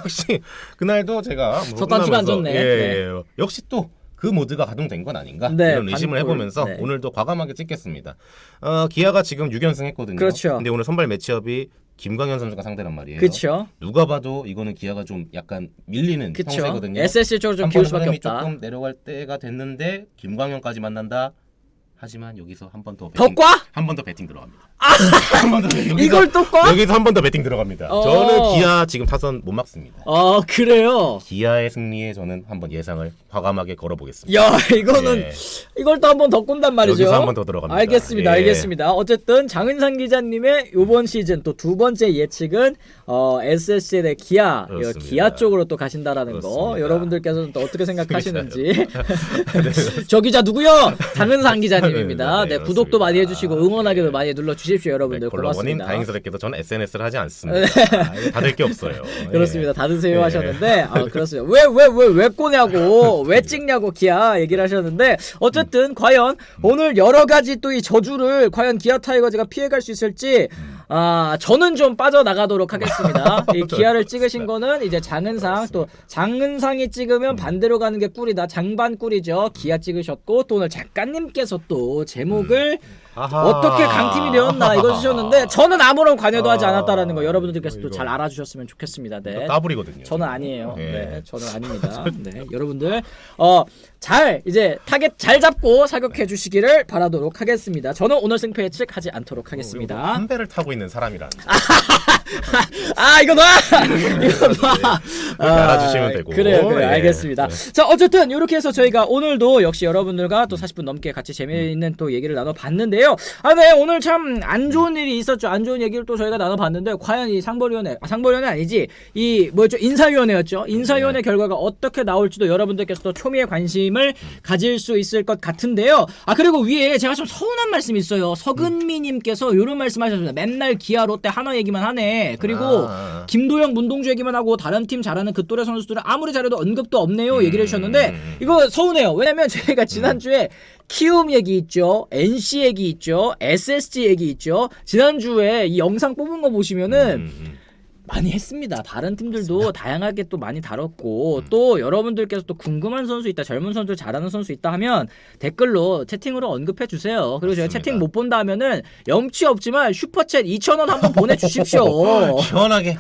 역시 그날도 제가 첫 단추가 안 좋네. 역시 또 그 모드가 가동된 건 아닌가 이런 의심을 해보면서 오늘도 과감하게 찍겠습니다. 기아가 지금 6연승 했거든요. 그렇죠. 근데 오늘 선발 매치업이 김광현 선수가 상대란 말이에요. 그렇죠. 누가 봐도 이거는 기아가 좀 약간 밀리는 형세거든요. SSG 쪽으로 좀 기울 수밖에 없다. 조금 내려갈 때가 됐는데 김광현까지 만난다. 하지만 여기서 한 번 더 더 꽈? 한 번 더 배팅 들어갑니다. 한 번 더 이걸 또 꽈? 여기서 한 번 더 배팅 들어갑니다. 저는 기아 지금 타선 못 막습니다. 그래요. 기아의 승리에 저는 한번 예상을 과감하게 걸어보겠습니다. 야, 이거는 이걸 또 한 번 더 꾼단 말이죠. 여기서 한 번 더 들어갑니다. 알겠습니다. 알겠습니다. 어쨌든 장은상 기자님의 이번 시즌 또 두 번째 예측은 SSG 대 기아, 기아 쪽으로 또 가신다라는 거. 여러분들께서는 또 어떻게 생각하시는지. 저 기자 누구요? 장은상 기자님입니다. 네, 구독도 많이 해주시고 응원하기도 많이 눌러주십시오, 여러분들. 고맙습니다. 원인 다행스럽게도 저는 SNS를 하지 않습니다. 다들 게 없어요. 그렇습니다. 닫으세요 하셨는데 그렇습니다. 왜 꼬냐고 왜 찍냐고 기아 얘기를 하셨는데 어쨌든 과연 오늘 여러 가지 또 이 저주를 과연 기아 타이거즈가 피해갈 수 있을지 저는 좀 빠져나가도록 하겠습니다. 이 기아를 찍으신 거는 이제 장은상 또 장은상이 찍으면 반대로 가는 게 꿀이다. 장반 꿀이죠. 기아 찍으셨고 또 오늘 작가님께서 또 제목을 아하. 어떻게 강팀이 되었나 이거 주셨는데 저는 아무런 관여도 하지 않았다라는 거 여러분들께서 또 잘 알아주셨으면 좋겠습니다. 네. 까불이거든요. 저는 아니에요. 네. 네, 저는 아닙니다. 네, 여러분들 잘 이제 타겟 잘 잡고 사격해 주시기를 바라도록 하겠습니다. 저는 오늘 승패 예측하지 않도록 하겠습니다. 한 배를 타고 있는 사람이란. 이거 놔! 이거 놔! 그렇게 알아주시면 되고. 그래요. 예. 알겠습니다. 네. 자, 어쨌든 이렇게 해서 저희가 오늘도 역시 여러분들과 또 40분 넘게 같이 재미있는 또 얘기를 나눠봤는데요. 네, 오늘 참 안 좋은 일이 있었죠. 안 좋은 얘기를 또 저희가 나눠봤는데 과연 이 상벌위원회, 상벌위원회 아니지, 이 뭐였죠? 인사위원회였죠. 인사위원회 결과가 어떻게 나올지도 여러분들께서 또 초미의 관심을 가질 수 있을 것 같은데요. 그리고 위에 제가 좀 서운한 말씀이 있어요. 서근미님께서 이런 말씀하셨습니다. 맨날 기아, 롯데, 한화 얘기만 하네. 그리고 김도영, 문동주 얘기만 하고 다른 팀 잘하는 그 또래 선수들은 아무리 잘해도 언급도 없네요. 얘기를 해주셨는데 이거 서운해요. 왜냐면 저희가 지난주에 키움 얘기 있죠, NC 얘기 있죠, SSG 얘기 있죠. 지난주에 이 영상 뽑은 거 보시면은 많이 했습니다. 다른 팀들도 다양하게 또 많이 다뤘고 또 여러분들께서 또 궁금한 선수 있다, 젊은 선수 잘하는 선수 있다 하면 댓글로 채팅으로 언급해 주세요. 그리고 저희가 채팅 못 본다 하면은 염치 없지만 슈퍼챗 2,000원 한번 보내주십시오. 시원하게.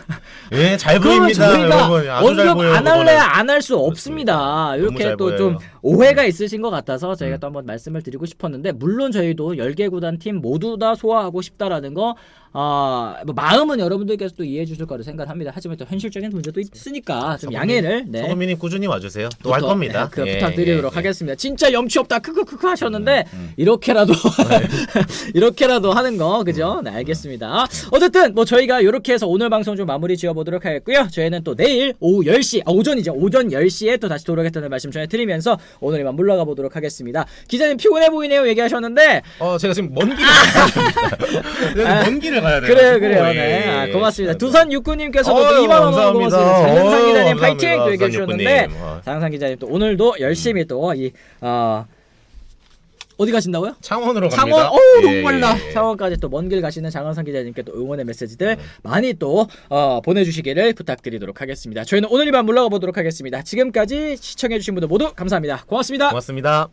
예, 잘 그러면 보입니다. 저희가 여러분. 아주 잘 언급 보여요. 안 할래 그거는. 안 할 수 없습니다. 이렇게 잘 또 좀 보여요. 오해가 있으신 것 같아서 저희가 또 한번 말씀을 드리고 싶었는데, 물론 저희도 10개 구단 팀 모두 다 소화하고 싶다라는 거 뭐 마음은 여러분들께서 또 이해해 주실 거로 생각합니다. 하지만 또 현실적인 문제도 있으니까 좀 양해를 서금민님 꾸준히 와주세요. 또 할 겁니다. 네, 부탁드리도록 하겠습니다. 진짜 염치 없다 크크크크 하셨는데 이렇게라도 이렇게라도 하는 거 그죠? 네, 알겠습니다. 어쨌든 뭐 저희가 이렇게 해서 오늘 방송 좀 마무리 지어보도록 하겠고요. 저희는 또 내일 오후 10시 오전이죠. 오전 10시에 또 다시 돌아오겠다는 말씀 전해드리면서 오늘 이만 물러가 보도록 하겠습니다. 기자님 피곤해 보이네요 얘기하셨는데 제가 지금 먼 길을 가야 됩니다. 먼 길을 가야 돼요. 그래요. 네. 고맙습니다. 두산 육구님께서도 2만원 고맙습니다. 장영상 기자님 파이팅 또 얘기해 주셨는데, 장영상 기자님 또 오늘도 열심히 또 어디 가신다고요? 창원으로 창원, 갑니다. 너무 멀다. 창원까지 또 먼 길 가시는 장원상 기자님께 또 응원의 메시지들 많이 또 보내주시기를 부탁드리도록 하겠습니다. 저희는 오늘 이만 물러가 보도록 하겠습니다. 지금까지 시청해주신 분들 모두 감사합니다. 고맙습니다. 고맙습니다.